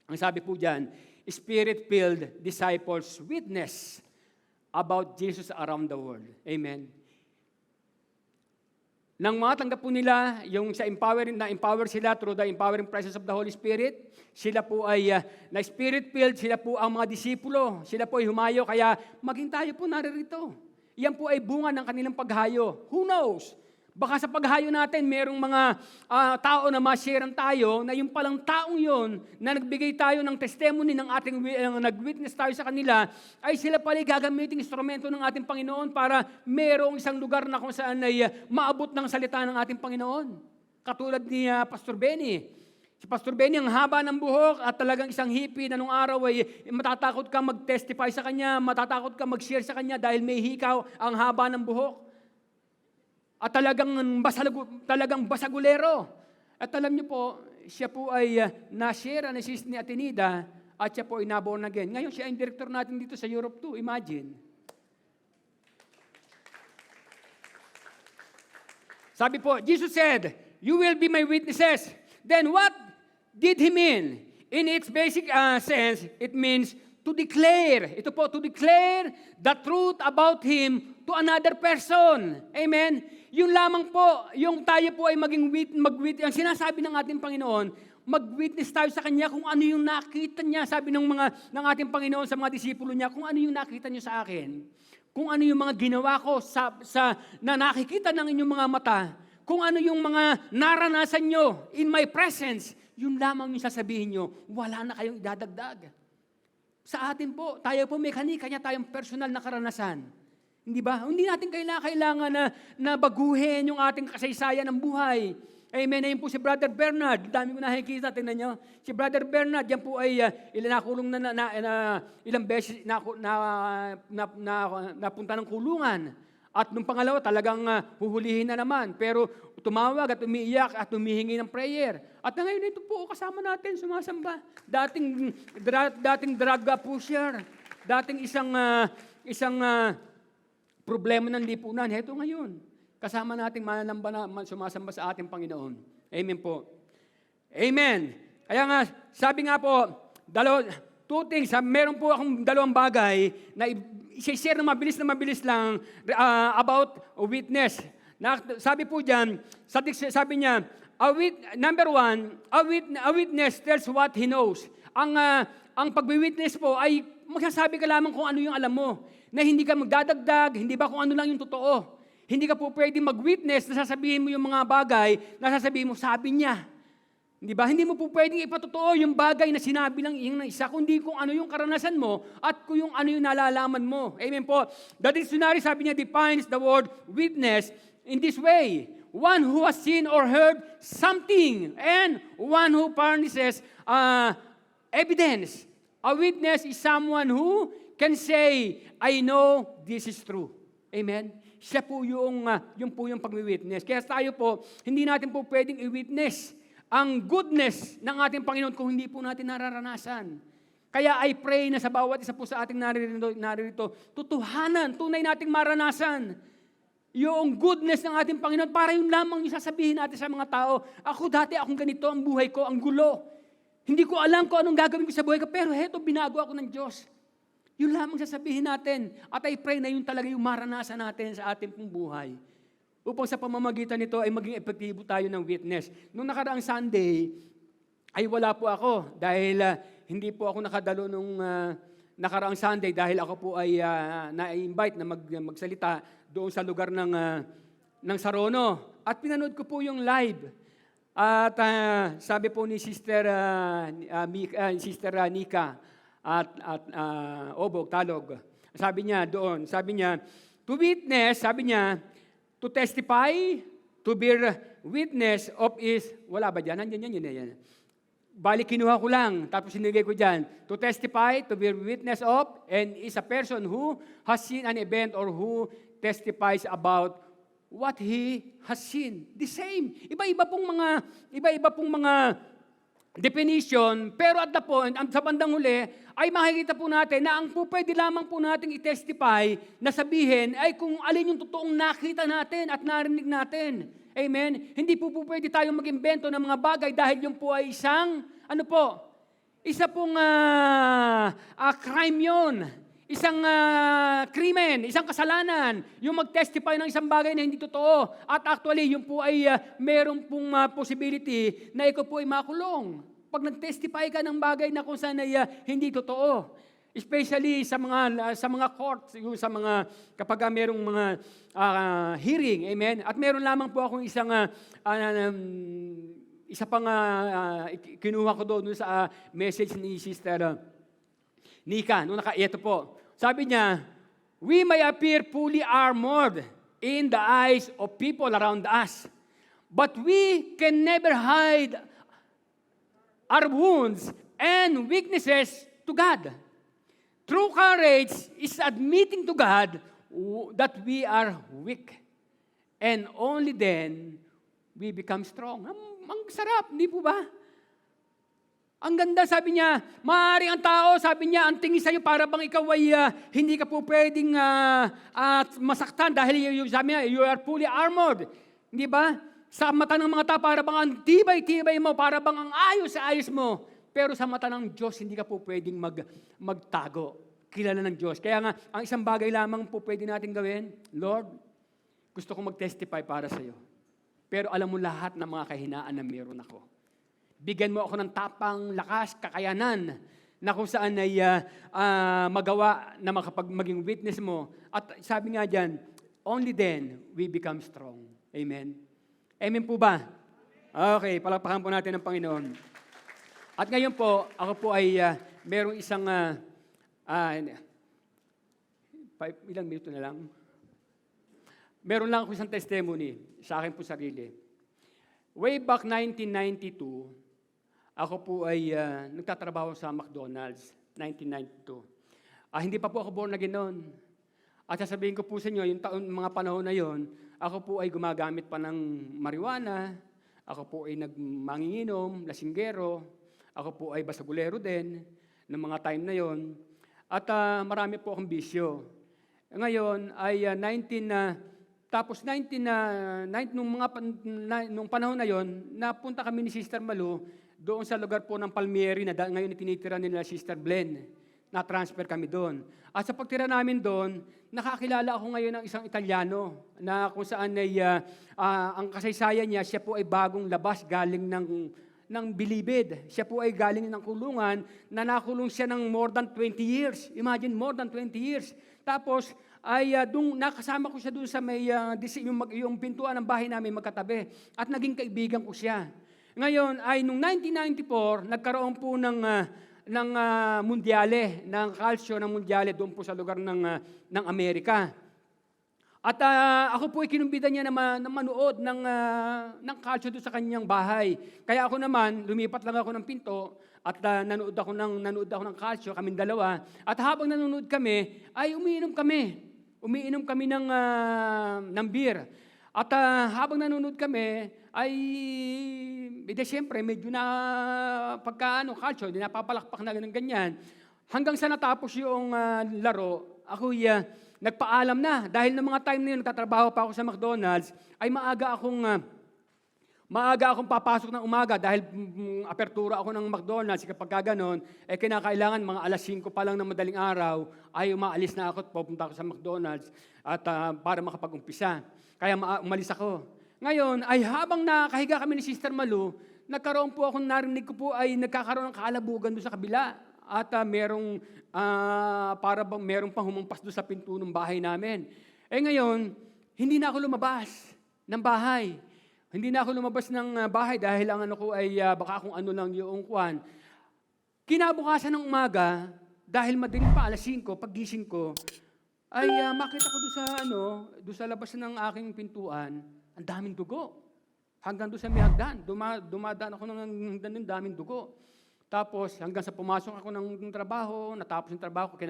Ang sabi po dyan, Spirit-filled disciples witness about Jesus around the world. Amen. Nang matanggap po nila, yung na-empower sila through the empowering presence of the Holy Spirit, sila po ay na Spirit-filled, sila po ang mga disipulo, sila po ay humayo, kaya maging tayo po naririto. Yan po ay bunga ng kanilang paghayo. Who knows? Baka sa paghayo natin, merong mga tao na ma-sharean tayo na yung palang taong yon na nagbigay tayo ng testimony ng ating nag-witness tayo sa kanila, ay sila pala gagamitin instrumento ng ating Panginoon para merong isang lugar na kung saan ay maabot ng salita ng ating Panginoon. Katulad ni Pastor Benny. Si Pastor Benny, ang haba ng buhok at talagang isang hippie na nung araw ay matatakot ka mag-testify sa kanya, matatakot ka mag-share sa kanya dahil may hikaw ang haba ng buhok. At talagang basagulero. At alam niyo po, siya po ay na-share ni Sis ni Atenida at siya po ay naborn again. Ngayon siya ay director natin dito sa Europe 2. Imagine. Sabi po, Jesus said, you will be my witnesses. Then what did He mean? In its basic sense, it means to declare. Ito po, to declare the truth about Him to another person. Amen? Yung lamang po, yung tayo po ay ang sinasabi ng ating Panginoon, Mag-witness tayo sa Kanya kung ano yung nakita niya. Sabi ng ating Panginoon sa mga disipulo niya, kung ano yung nakita niyo sa akin, kung ano yung mga ginawa ko na nakikita ng inyong mga mata, kung ano yung mga naranasan nyo in my presence, yun lamang yung sasabihin nyo, wala na kayong idadagdag. Sa atin po, tayo po may kanya tayong personal na karanasan. Hindi ba? Hindi natin kailangan na baguhin yung ating kasaysayan ng buhay. Amen. Ayun po si Brother Bernard. Dami ko nakikita. Tingnan nyo. Si Brother Bernard, yan po ay nakulong ilang beses napunta ng kulungan. At nung pangalawa, talagang huhulihin na naman. Pero tumawag at umiiyak at humihingi ng prayer. At ngayon ito po, kasama natin, sumasamba. Dating drug pusher. Dating isang problema ng lipunan. Heto ngayon. Kasama nating mananamba na sumasamba sa ating Panginoon. Amen po. Amen. Kaya nga, sabi nga po, two things. Meron po akong dalawang bagay na i-share na mabilis lang about witness. Sabi po dyan, sabi niya, number one, a witness tells what he knows. Ang pag-witness po ay magsasabi ka lamang kung ano yung alam mo. Na hindi ka magdadagdag, hindi ba kung ano lang yung totoo. Hindi ka po pwede mag-witness na sasabihin mo yung mga bagay na sasabihin mo, sabi niya. Hindi ba? Hindi mo po pwedeng ipatotoo yung bagay na sinabi lang ng isa, kundi kung ano yung karanasan mo at kung yung ano yung nalalaman mo. Amen po. The dictionary, sabi niya, defines the word witness in this way. One who has seen or heard something and one who furnishes evidence. A witness is someone who can say, I know this is true. Amen? Siya po yung pag-witness. Kaya tayo po, hindi natin po pwedeng i-witness ang goodness ng ating Panginoon kung hindi po natin nararanasan. Kaya I pray na sa bawat isa po sa ating naririto, tutuhanan, tunay nating maranasan yung goodness ng ating Panginoon para yung lamang yung sasabihin natin sa mga tao, akong ganito, ang buhay ko, ang gulo. Hindi ko alam kung anong gagawin ko sa buhay ko, pero heto, binago ako ng Diyos. Yun lamang sasabihin natin. At I pray na yun talaga yung maranasan natin sa ating pong buhay. Upang sa pamamagitan nito ay maging epektibo tayo ng witness. Noong nakaraang Sunday, ay wala po ako dahil hindi po ako nakadalo nung nakaraang Sunday dahil ako po ay na-invite na magsalita doon sa lugar ng Sarono. At pinanood ko po yung live. At sabi po ni Sister Nika, at Obog, Talog. Sabi niya, to witness, to testify, to bear witness of wala ba dyan? Nandiyan yan. Bali, kinuha ko lang, tapos sinigay ko dyan. To testify, to bear witness of, and is a person who has seen an event or who testifies about what he has seen. The same. Iba-iba pong mga definition, pero at the point, sa bandang huli, ay makikita po natin na ang pwede lamang po nating i-testify na sabihin ay kung alin yung totoong nakita natin at narinig natin. Amen? Hindi po pwede tayong mag-imbento ng mga bagay dahil yung po ay isa pong crime yun. Isang krimen, isang kasalanan, yung mag-testify ng isang bagay na hindi totoo. At actually, yung po ay meron pong possibility na ikaw po ay makulong. Pag nag-testify ka ng bagay na kung saan ay hindi totoo. Especially sa mga courts, yung sa mga, kapag merong mga hearing, amen? At meron lamang po akong isa pang kinuha ko doon sa message ni Sister Nika, ito po. Sabi niya, we may appear fully armored in the eyes of people around us, but we can never hide our wounds and weaknesses to God. True courage is admitting to God that we are weak, and only then we become strong. Ang sarap, hindi po ba? Ang ganda, sabi niya, maaari ang tao, sabi niya, ang tingin sa'yo para bang ikaw ay hindi ka po pwedeng masaktan dahil sabi niya, you are fully armored. Hindi ba? Sa mata ng mga tao, para bang ang tibay-tibay mo, para bang ang ayos-ayos mo. Pero sa mata ng Diyos, hindi ka po pwedeng magtago. Kilala ng Diyos. Kaya nga, ang isang bagay lamang po pwede natin gawin, Lord, gusto kong mag-testify para sa'yo. Pero alam mo lahat ng mga kahinaan na meron ako. Bigyan mo ako ng tapang, lakas, kakayanan na kung saan ay magawa na maging witness mo. At sabi nga dyan, only then we become strong. Amen? Amen po ba? Okay, palakpakan po natin ang Panginoon. At ngayon po, ako po ay merong isang, ilang minuto na lang. Meron lang ako isang testimony sa akin po sarili. Way back 1992, ako po ay nagtatrabaho sa McDonald's, 1992. Hindi pa po ako born again noon. At sasabihin ko po sa inyo, yung mga panahon na yon, ako po ay gumagamit pa ng marijuana, ako po ay manginginom, lasinggero, ako po ay basagulero din, ng mga time na yon. At marami po akong bisyo. Ngayon ay nung panahon na yon, napunta kami ni Sister Malu doon sa lugar po ng Palmieri na ngayon itinitira nila Sister Glenn. Na-transfer kami doon. At sa pagtira namin doon, nakakilala ako ngayon ng isang Italiano na kung saan ay ang kasaysayan niya, siya po ay bagong labas galing ng bilibid. Siya po ay galing ng kulungan na nakulong siya ng more than 20 years. Imagine, more than 20 years. Tapos, nakasama ko siya doon sa yung pintuan ng bahay namin magkatabi. At naging kaibigan ko siya. Ngayon, noong 1994, nagkaroon po ng mundiale, ng kalsyo ng mundiale doon po sa lugar ng Amerika. At ako po ay kinumbida niya na manood ng kalsyo doon sa kanyang bahay. Kaya ako naman, lumipat lang ako ng pinto at nanood ako ng kalsyo, kaming dalawa. At habang nanonood kami, ay umiinom kami. Umiinom kami ng beer. At habang nanonood kami, ay siyempre, medyo na kalsyo, di napapalakpak na ganyan. Hanggang sa natapos yung laro, ako nagpaalam na. Dahil ng mga time na yun, nagtatrabaho pa ako sa McDonald's, ay maaga akong papasok ng umaga dahil apertura ako ng McDonald's. Kapag gano'n, kinakailangan mga alas 5 pa lang ng madaling araw, ay umaalis na ako at pupunta ako sa McDonald's at para makapag-umpisa. Kaya umalis ako. Ngayon, ay habang nakahiga kami ni Sister Malu, narinig ko po ay nagkakaroon ng kaalabugan doon sa kabila. At merong pang humampas doon sa pinto ng bahay namin. Ngayon, hindi na ako lumabas ng bahay. Hindi na ako lumabas ng bahay dahil ang ano ko ay baka kung ano lang yung kwan. Kinabukasan ng umaga, dahil madilim pa, alas 5, paggising ko, ay makita ko doon sa labas ng aking pintuan, ang daming dugo. Hanggang doon sa may hagdan, dumadaan ako ng daming dugo. Tapos hanggang sa pumasok ako ng trabaho, natapos yung trabaho ko,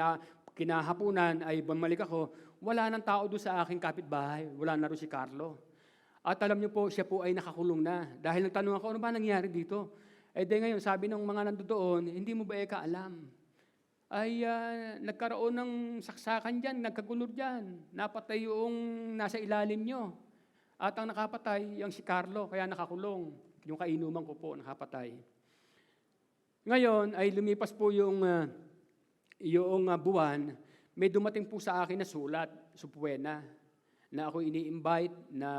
kinahapunan ay bumalik ako, wala nang tao doon sa aking kapitbahay, wala na rin si Carlo. At alam niyo po, siya po ay nakakulong na. Dahil nagtanong ako, ano ba nangyari dito? Ngayon, sabi ng mga nandoon, hindi mo ba alam? Ay nagkaroon ng saksakan dyan, nagkagulo dyan. Napatay yung nasa ilalim nyo. At ang nakapatay, yung si Carlo, kaya nakakulong. Yung kainuman ko po, nakapatay. Ngayon, ay lumipas po yung buwan, may dumating po sa akin na sulat, Supuena, na ako ini-invite na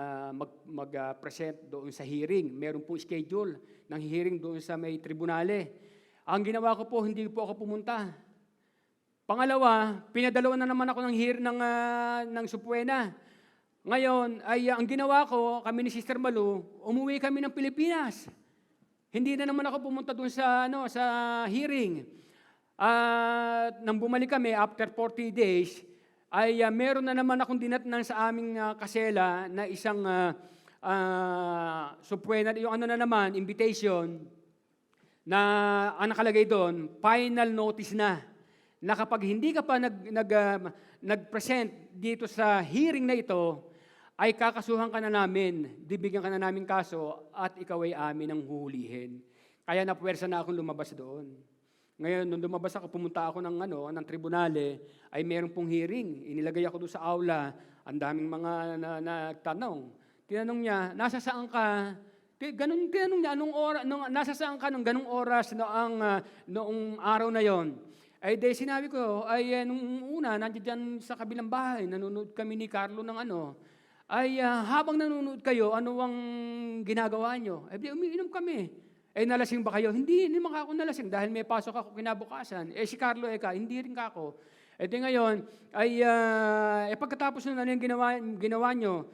mag-present doon sa hearing. Meron po schedule ng hearing doon sa may tribunale. Ang ginawa ko po, hindi po ako pumunta. Pangalawa, pinadalawa na naman ako ng hearing ng Supuena. Ngayon, ay ang ginawa ko, kami ni Sister Malu, umuwi kami ng Pilipinas. Hindi na naman ako pumunta doon sa hearing. Nang bumalik kami after 40 days, ay meron na naman akong dinatnan sa aming kasela na isang Supuena, yung invitation, na ang nakalagay doon, final notice na kapag hindi ka pa nag-present dito sa hearing na ito, ay kakasuhan ka na namin, bibigyan ka na namin kaso, at ikaw ay amin ang huhulihin. Kaya napuwersa na akong lumabas doon. Ngayon, nung lumabas ako, pumunta ako ng tribunale, ay meron pong hearing. Inilagay ako doon sa aula, ang daming mga nagtanong. Tinanong niya, nasa saan ka? Tinanong niya, nasa saan ka nung ganung oras noong araw na yon? Sinabi ko, nung una, nandiyan sa kabilang bahay, nanonood kami ni Carlo ng habang nanonood kayo, ano ang ginagawa nyo? Umiinom kami. Nalasing ba kayo? Hindi naman ako nalasing dahil may pasok ako kinabukasan. Si Carlo, hindi rin ka ako. Di ngayon, pagkatapos na yung ginawa nyo,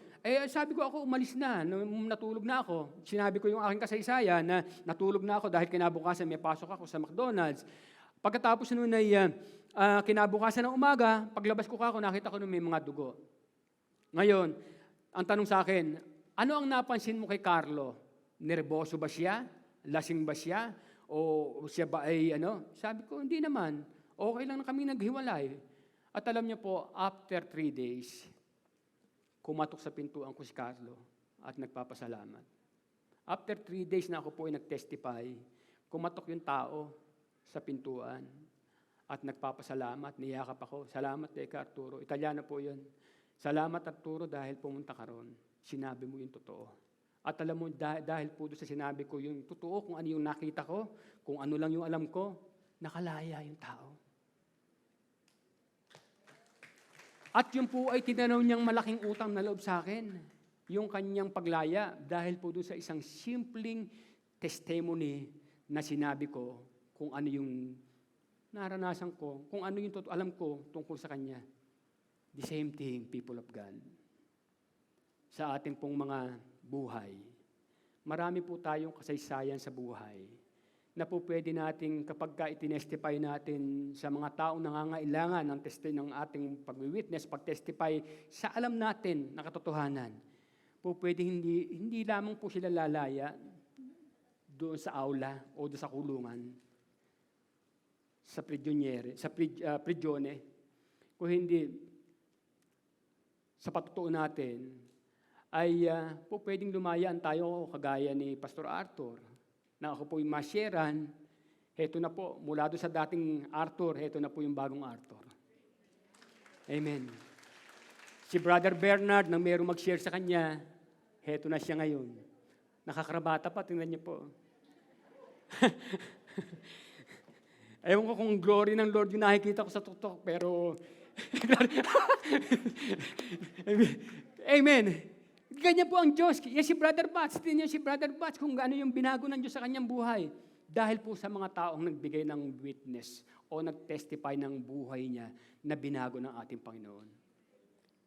sabi ko ako umalis na, natulog na ako. Sinabi ko yung aking kasaysayan na natulog na ako dahil kinabukasan may pasok ako sa McDonald's. Pagkatapos nun kinabukasan ng umaga, paglabas ko ako, nakita ko may mga dugo. Ngayon, ang tanong sa akin, ano ang napansin mo kay Carlo? Nerboso ba siya? Lasing ba siya? O siya ba ay Sabi ko, hindi naman. Okay lang na kami naghiwalay. At alam niyo po, after 3 days, kumatok sa pintuan ko si Carlo at nagpapasalamat. After 3 days na ako po ay nag-testify, kumatok yung tao sa pintuan at nagpapasalamat, niyakap ako. Salamat, Teka Arturo. Italiano po yun. Salamat, Arturo, dahil pumunta ka ron. Sinabi mo yung totoo. At alam mo, dahil po doon sa sinabi ko yung totoo, kung ano yung nakita ko, kung ano lang yung alam ko, nakalaya yung tao. At yun po ay tinanaw niyang malaking utang na loob sa akin. Yung kanyang paglaya, dahil po doon sa isang simpleng testimony na sinabi ko kung ano yung naranasan ko, kung ano yung alam ko tungkol sa kanya. The same thing, people of God. Sa ating pong mga buhay. Marami po tayong kasaysayan sa buhay na po pwede nating kapag itinestify natin sa mga taong nangangailangan ng ating pag-witness, pag-testify sa alam natin na katotohanan, po pwede hindi lamang po sila lalaya doon sa aula o doon sa kulungan, sa prigyone, kung hindi sa patutuo natin, ay po pwedeng lumayaan tayo kagaya ni Pastor Arthur, na ako po yung masyeran, heto na po, mula doon sa dating Arthur, heto na po yung bagong Arthur. Amen. Si Brother Bernard, nang mayroong mag-share sa kanya, heto na siya ngayon. Nakakarabata pa, tingnan niyo po. Ewan ko kung glory ng Lord yung nakikita ko sa tuktok, pero Amen. Ganyan po ang Diyos. Yan si Brother Bats. Tingnan si Brother Bats kung ano yung binago ng Diyos sa kanyang buhay. Dahil po sa mga taong nagbigay ng witness o nag-testify ng buhay niya na binago ng ating Panginoon.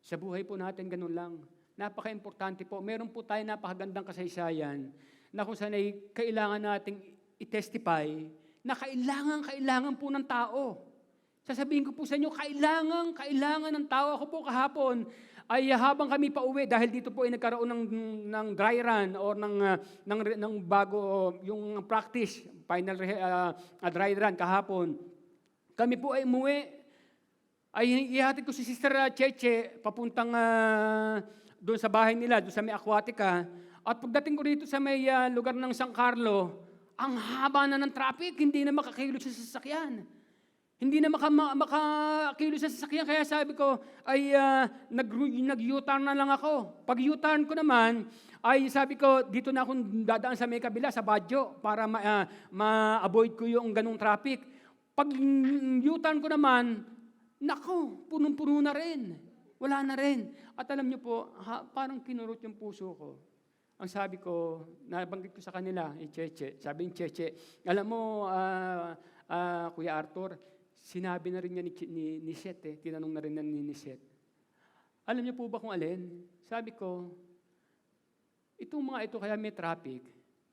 Sa buhay po natin, ganun lang. Napaka-importante po. Meron po tayo napakagandang kasaysayan na kung saan ay kailangan nating i-testify na kailangan po ng tao. Sasabihin ko po sa inyo, kailangan ng tao. Ako po kahapon, ay habang kami pauwi, dahil dito po ay nagkaroon ng dry run or ng bago yung practice, final dry run kahapon. Kami po ay umuwi, ay ihatid ko si Sister Cheche papuntang doon sa bahay nila, doon sa may Aquatica. At pagdating ko dito sa may lugar ng San Carlo, ang haba na ng traffic, hindi na makakilos sa sasakyan. Hindi na makakilos sa sasakyan, kaya sabi ko, ay nag-U-turn na lang ako. Pag U-turn ko naman, ay sabi ko, dito na akong dadaan sa may kabila, sa Baguio, para ma-avoid ko yung ganung traffic. Pag U-turn ko naman, nako, punong-puno na rin. Wala na rin. At alam niyo po, parang kinurot yung puso ko. Ang sabi ko, nabanggit ko sa kanila, Cheche, sabi ni Cheche, alam mo, Kuya Arthur, sinabi na rin niya ni Seth, tinanong na rin ni Seth. Alam niyo po ba kung alin? Sabi ko, itong mga ito kaya may traffic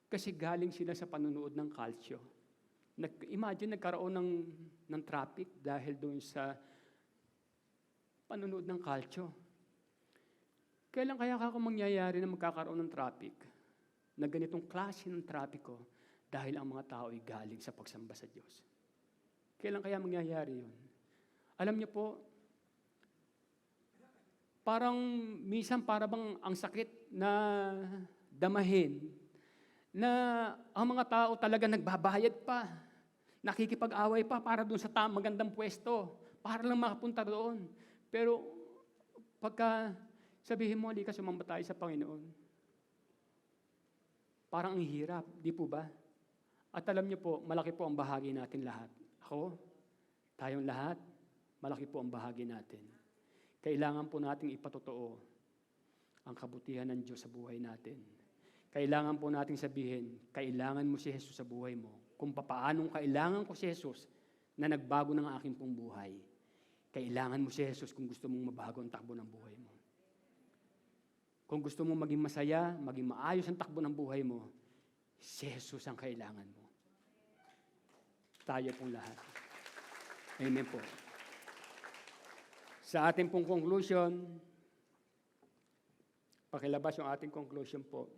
kasi galing sila sa panunood ng kalsyo. Imagine nagkaroon ng traffic dahil doon sa panunood ng kalsyo. Kailan kaya ako mangyayari na magkakaroon ng traffic na ganitong klase ng trapiko dahil ang mga tao ay galing sa pagsamba sa Diyos? Kailan kaya mangyayari yun? Alam niyo po, parang minsan para bang ang sakit na damahin na ang mga tao talaga nagbabayad pa, nakikipag-away pa para doon sa magandang pwesto, para lang makapunta doon. Pero pagka sabihin mo, halika sumamba tayo sa Panginoon, parang ang hirap, di po ba? At alam niyo po, malaki po ang bahagi natin lahat. Ako, tayong lahat, malaki po ang bahagi natin. Kailangan po nating ipatotoo ang kabutihan ng Diyos sa buhay natin. kailangan po nating sabihin, kailangan mo si Jesus sa buhay mo. Kung papaanong kailangan ko si Jesus na nagbago ng aking pong buhay. Kailangan mo si Jesus kung gusto mong mabago ang takbo ng buhay mo. Kung gusto mong maging masaya, maging maayos ang takbo ng buhay mo, si Jesus ang kailangan mo. Tayo pong lahat. Amen po. Sa ating pong conclusion, pakilabas yung ating conclusion po.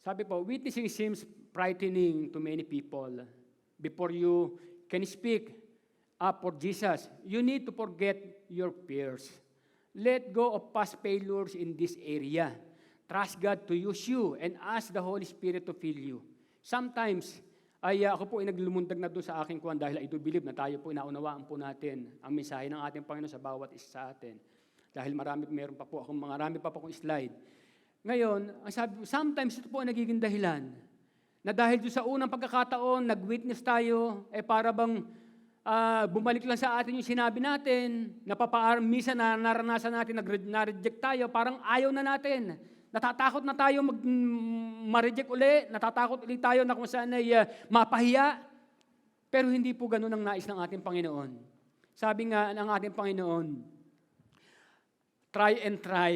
Sabi po, witnessing seems frightening to many people. Before you can speak up for Jesus, you need to forget your fears. Let go of past failures in this area. Trust God to use you and ask the Holy Spirit to fill you. Sometimes, ako po ay naglulumundag na doon sa aking kuwan dahil I do believe na tayo po naunawaan po natin ang mensahe ng ating Panginoon sa bawat isa sa atin. Dahil meron pa po akong slide. Ngayon, sometimes ito po ang nagiging dahilan na dahil doon sa unang pagkakataon, nag-witness tayo, para bang bumalik lang sa atin yung sinabi natin, misa na naranasan natin, na-reject tayo, parang ayaw na natin. Natatakot na tayo ma-reject uli, natatakot ulit tayo na kung saan ay mapahiya. Pero hindi po ganun ang nais ng ating Panginoon. Sabi nga ng ating Panginoon, try and try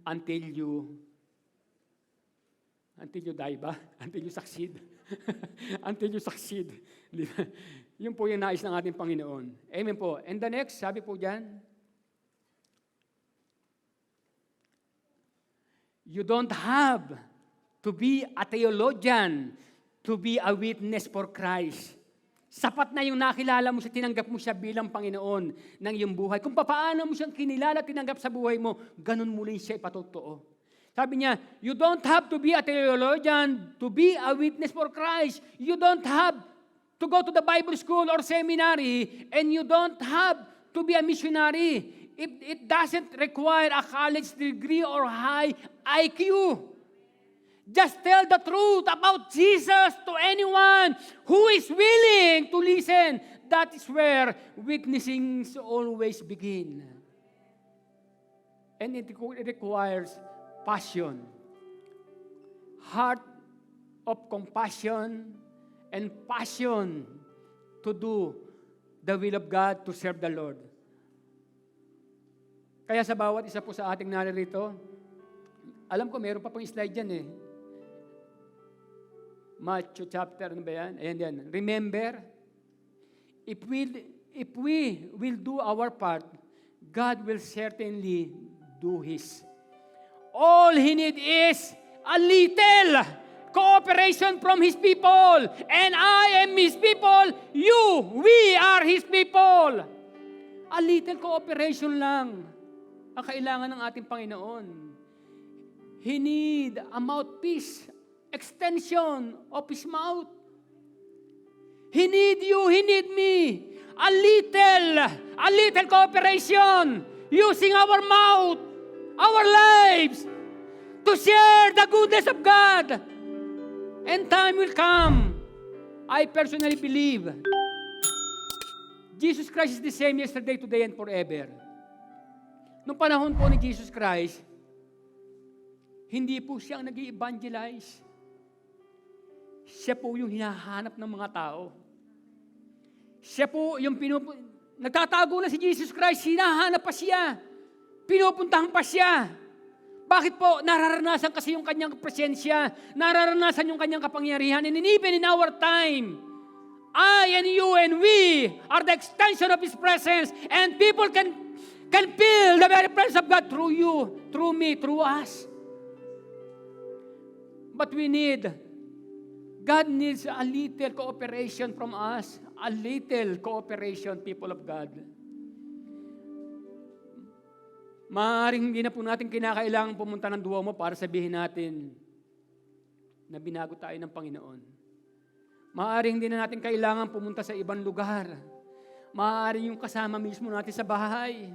until you die ba? Until you succeed. Until you succeed. Yun po yung nais ng ating Panginoon. Amen po. And the next, sabi po dyan, you don't have to be a theologian to be a witness for Christ. Sapat na yung nakilala mo siya, tinanggap mo siya bilang Panginoon ng iyong buhay. Kung paano mo siyang kinilala, tinanggap sa buhay mo, ganun mo rin siya ipatotoo. Sabi niya, you don't have to be a theologian to be a witness for Christ. You don't have to go to the Bible school or seminary, and you don't have to be a missionary. It doesn't require a college degree or high IQ. Just tell the truth about Jesus to anyone who is willing to listen. That is where witnessing always begin. And it requires passion, heart of compassion, and passion to do the will of God, to serve the Lord. Kaya sa bawat isa po sa ating naririto, alam ko meron pa pong slide dyan eh. Matthew chapter, ano ba yan? Ayan yan. Remember, if we will do our part, God will certainly do His. All He need is a little cooperation from His people. And I am His people. We are His people. A little cooperation lang ang kailangan ng ating Panginoon. He need a mouthpiece, extension of His mouth. He need you, He need me. A little cooperation using our mouth, our lives, to share the goodness of God. And time will come. I personally believe Jesus Christ is the same yesterday, today, and forever. Noong panahon po ni Jesus Christ, hindi po siyang nag-i-evangelize. Siya po yung hinahanap ng mga tao. Siya po yung nagtatago na si Jesus Christ, hinahanap pa siya. Pinupuntahan pa siya. Bakit po? Nararanasan kasi yung kanyang presensya. Nararanasan yung kanyang kapangyarihan. And even in our time, I and you and we are the extension of His presence. And people can feel the very presence of God through you, through me, through us. But God needs a little cooperation from us. A little cooperation, people of God. Maaaring hindi na po natin kinakailangan pumunta ng Duomo para sabihin natin na binago tayo ng Panginoon. Maaaring hindi na natin kailangan pumunta sa ibang lugar. Maaaring yung kasama mismo natin sa bahay.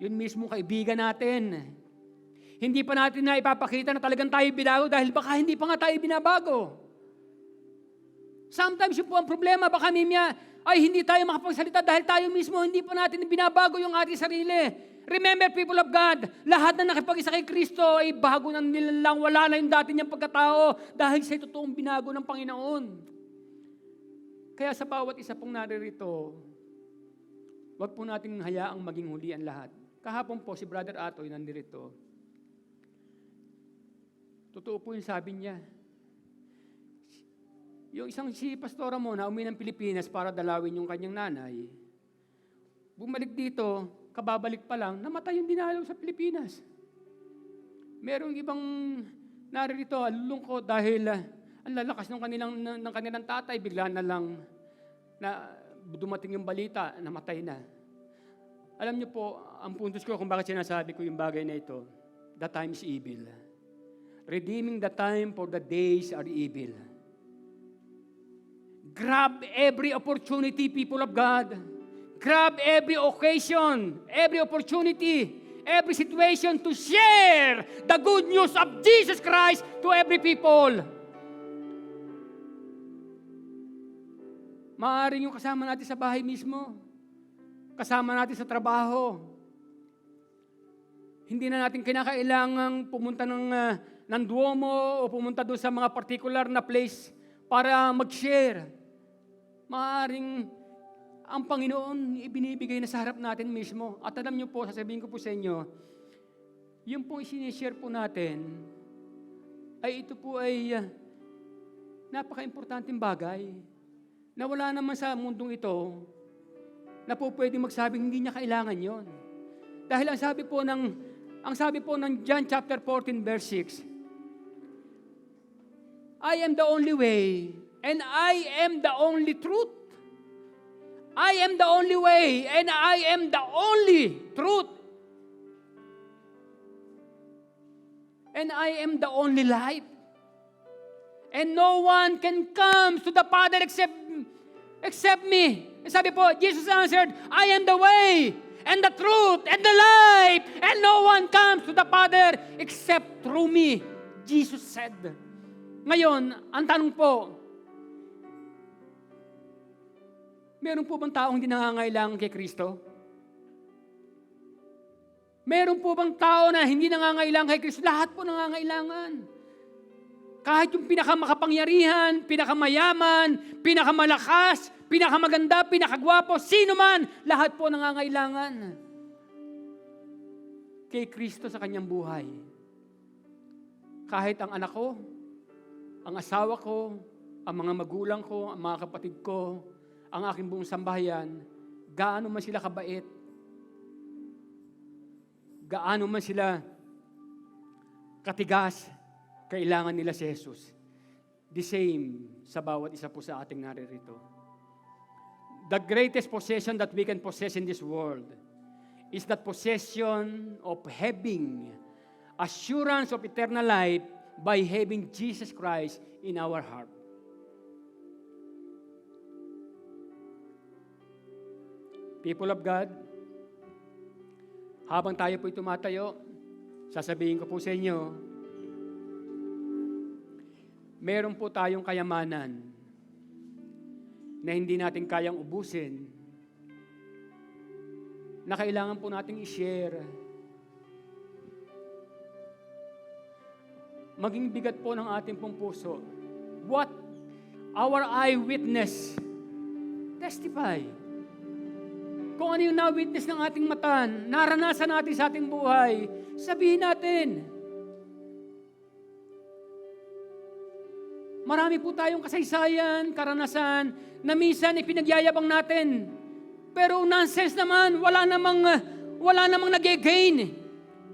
Yun mismo kaibigan natin. Hindi pa natin na ipapakita na talagang tayo binago dahil baka hindi pa nga tayo binabago. Sometimes yun po ang problema. Baka ay hindi tayo makapagsalita dahil tayo mismo hindi pa natin binabago yung ating sarili. Remember, people of God, lahat na nakipag-isa kay Kristo ay bago na nilang, wala na yung dati niyang pagkatao dahil sa totoong binago ng Panginoon. Kaya sa bawat isa pong naririto, wag po nating hayaang maging huli ang lahat. Kahapon po si Brother Atoy nandirito. Totoo po yung sabi niya. Yung isang si Pastora mo na umuwi ng Pilipinas para dalawin yung kanyang nanay, bumalik dito, kababalik pa lang, namatay yung dinalaw sa Pilipinas. Merong ibang naririto, alulungkot dahil ang lalakas ng kanilang tatay, bigla na lang na dumating yung balita, namatay na. Alam niyo po, ang puntos ko kung bakit sinasabi ko yung bagay na ito, the time is evil. Redeeming the time for the days are evil. Grab every opportunity, people of God. Grab every occasion, every opportunity, every situation to share the good news of Jesus Christ to every people. Maaaring yung kasama natin sa bahay mismo, kasama natin sa trabaho. Hindi na natin kinakailangang pumunta ng Duomo o pumunta doon sa mga particular na place para mag-share. Maaaring ang Panginoon ibinibigay na sa harap natin mismo. At alam niyo po, sasabihin ko po sa inyo, yung po isinishare po natin, ay ito po ay napaka-importanting bagay na wala naman sa mundong ito na po pwede magsabing hindi niya kailangan yon. Dahil ang sabi po ng John chapter 14 verse 6, I am the only way and I am the only truth. I am the only way and I am the only truth. And I am the only life. And no one can come to the Father except me. And sabi po, Jesus answered, I am the way and the truth and the life. And no one comes to the Father except through me. Jesus said. Ngayon, ang tanong po, meron po bang taong hindi nangangailangan kay Kristo? Meron po bang tao na hindi nangangailangan kay Kristo? Lahat po nangangailangan. Kahit yung pinakamakapangyarihan, pinakamayaman, pinakamalakas, pinakamaganda, pinakagwapo, sino man, lahat po nangangailangan kay Kristo sa kanyang buhay. Kahit ang anak ko, ang asawa ko, ang mga magulang ko, ang mga kapatid ko, ang aking buong sambahayan, gaano man sila kabait, gaano man sila katigas, kailangan nila si Jesus. The same sa bawat isa po sa ating naririto. The greatest possession that we can possess in this world is that possession of having assurance of eternal life by having Jesus Christ in our heart. People of God, habang tayo po'y tumatayo, sasabihin ko po sa inyo, meron po tayong kayamanan na hindi natin kayang ubusin, na kailangan po nating i-share. Maging bigat po ng ating pong puso. What our eyewitness testify. Kung ano yung na-witness ng ating mata, naranasan natin sa ating buhay, sabihin natin. Marami po tayong kasaysayan, karanasan, na minsan ipinagyayabang natin. Pero nonsense naman, wala namang nag-gain.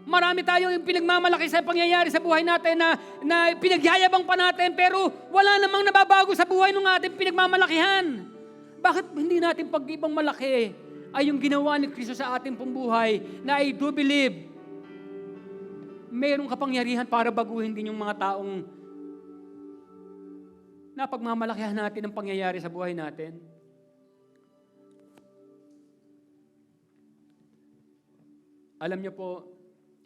Marami tayong pinagmamalaki sa pangyayari sa buhay natin na pinagyayabang pa natin, pero wala namang nababago sa buhay ng ating pinagmamalakihan. Bakit hindi natin pag-ibang malaki ay yung ginawa ni Kristo sa ating pong buhay na I do believe mayroong kapangyarihan para baguhin din yung mga taong napagmamalakihan natin ang pangyayari sa buhay natin. Alam niyo po,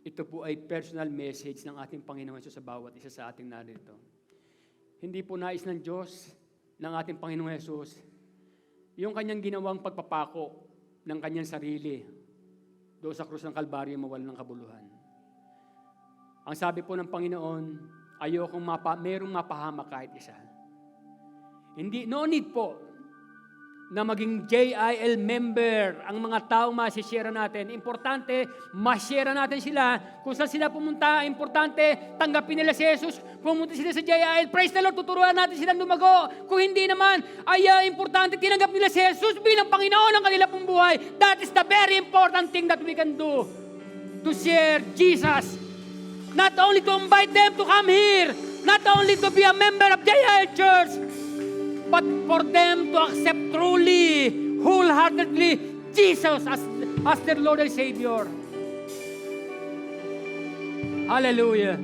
ito po ay personal message ng ating Panginoon Jesus sa bawat isa sa ating narito. Hindi po nais ng Diyos, ng ating Panginoon Jesus, yung kanyang ginawang pagpapako ng kanyang sarili doon sa krus ng Kalbaryo mawalan ng kabuluhan. Ang sabi po ng Panginoon, ayokong merong mapahamak kahit isa. Hindi, no need po na maging JIL member ang mga taong masishare natin. Importante, mashare natin sila. Kung saan sila pumunta, importante, tanggapin nila si Jesus. Pumunta sila sa JIL, praise the Lord, tuturuan natin silang lumago. Kung hindi naman, ay importante, tinanggap nila si Jesus bilang Panginoon ng kanila pong buhay. That is the very important thing that we can do. To share Jesus. Not only to invite them to come here, not only to be a member of JIL Church, but for them to accept truly, wholeheartedly, Jesus as their Lord and Savior. Hallelujah.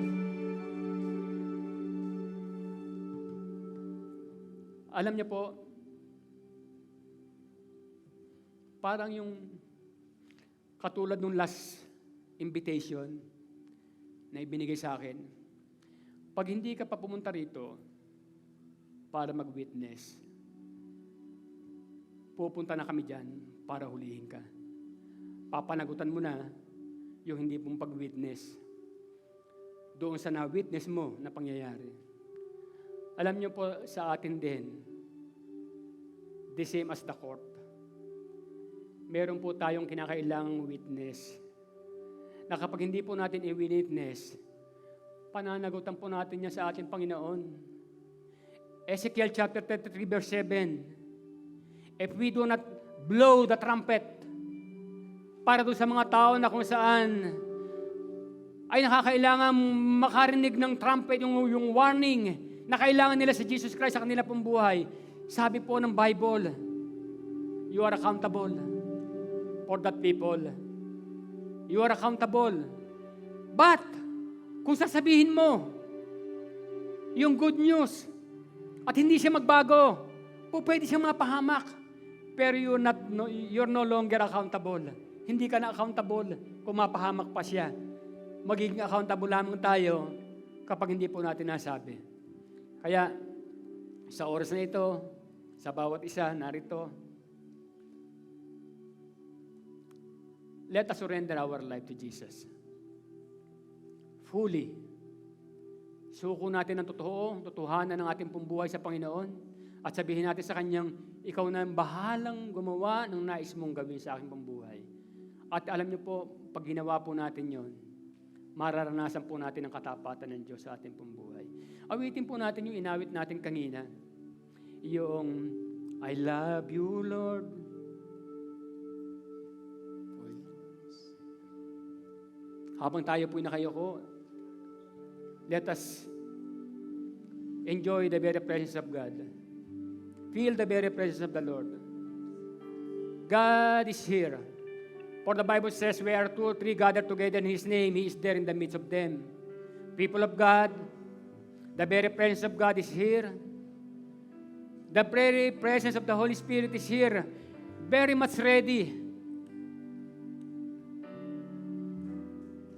Alam niyo po, parang yung katulad nung last invitation na ibinigay sa akin, pag hindi ka pa pumunta rito para mag-witness, pupunta na kami dyan para hulihin ka. Papanagutan mo na yung hindi pong pag-witness doon sa na-witness mo na pangyayari. Alam niyo po sa atin din, the same as the court, meron po tayong kinakailangang witness na kapag hindi po natin i-witness, pananagutan po natin niya sa ating Panginoon. Ezekiel chapter 33 verse 7, if we do not blow the trumpet para doon sa mga tao na kung saan ay nakakailangan makarinig ng trumpet, yung warning na kailangan nila sa Jesus Christ sa kanila pong buhay, sabi po ng Bible, you are accountable for that people. You are accountable. But, kung sasabihin mo yung good news at hindi siya magbago, pwede siyang mapahamak. Pero you're no longer accountable. Hindi ka na accountable kung mapahamak pa siya. Magiging accountable lamang tayo kapag hindi po natin nasabi. Kaya, sa oras na ito, sa bawat isa, narito, let us surrender our life to Jesus. Fully. Suko natin ang totohanan ng ating pong buhay sa Panginoon at sabihin natin sa Kanyang, ikaw na ang bahalang gumawa ng nais mong gawin sa aking pong buhay. At alam niyo po, pag ginawa po natin yon, mararanasan po natin ang katapatan ng Diyos sa ating pong buhay. Awitin po natin yung inawit natin kanina. Yung, I love you, Lord. Habang tayo po'y nakayoko, let us enjoy the very presence of God. Feel the very presence of the Lord. God is here. For the Bible says, where 2 or 3 gather together in His name, He is there in the midst of them. People of God, the very presence of God is here. The very presence of the Holy Spirit is here. Very much ready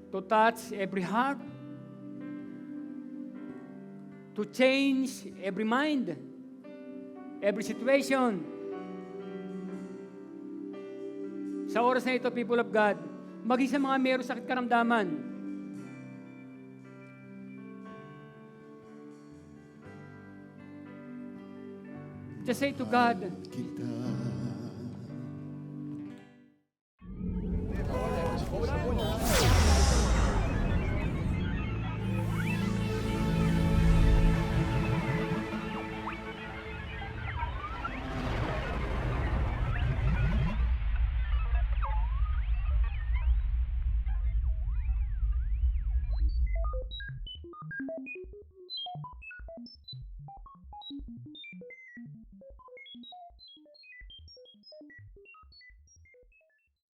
to touch every heart, to change every mind, every situation. Sa oras na ito, people of God, maging sa mga mayroong sakit karamdaman, just say to God,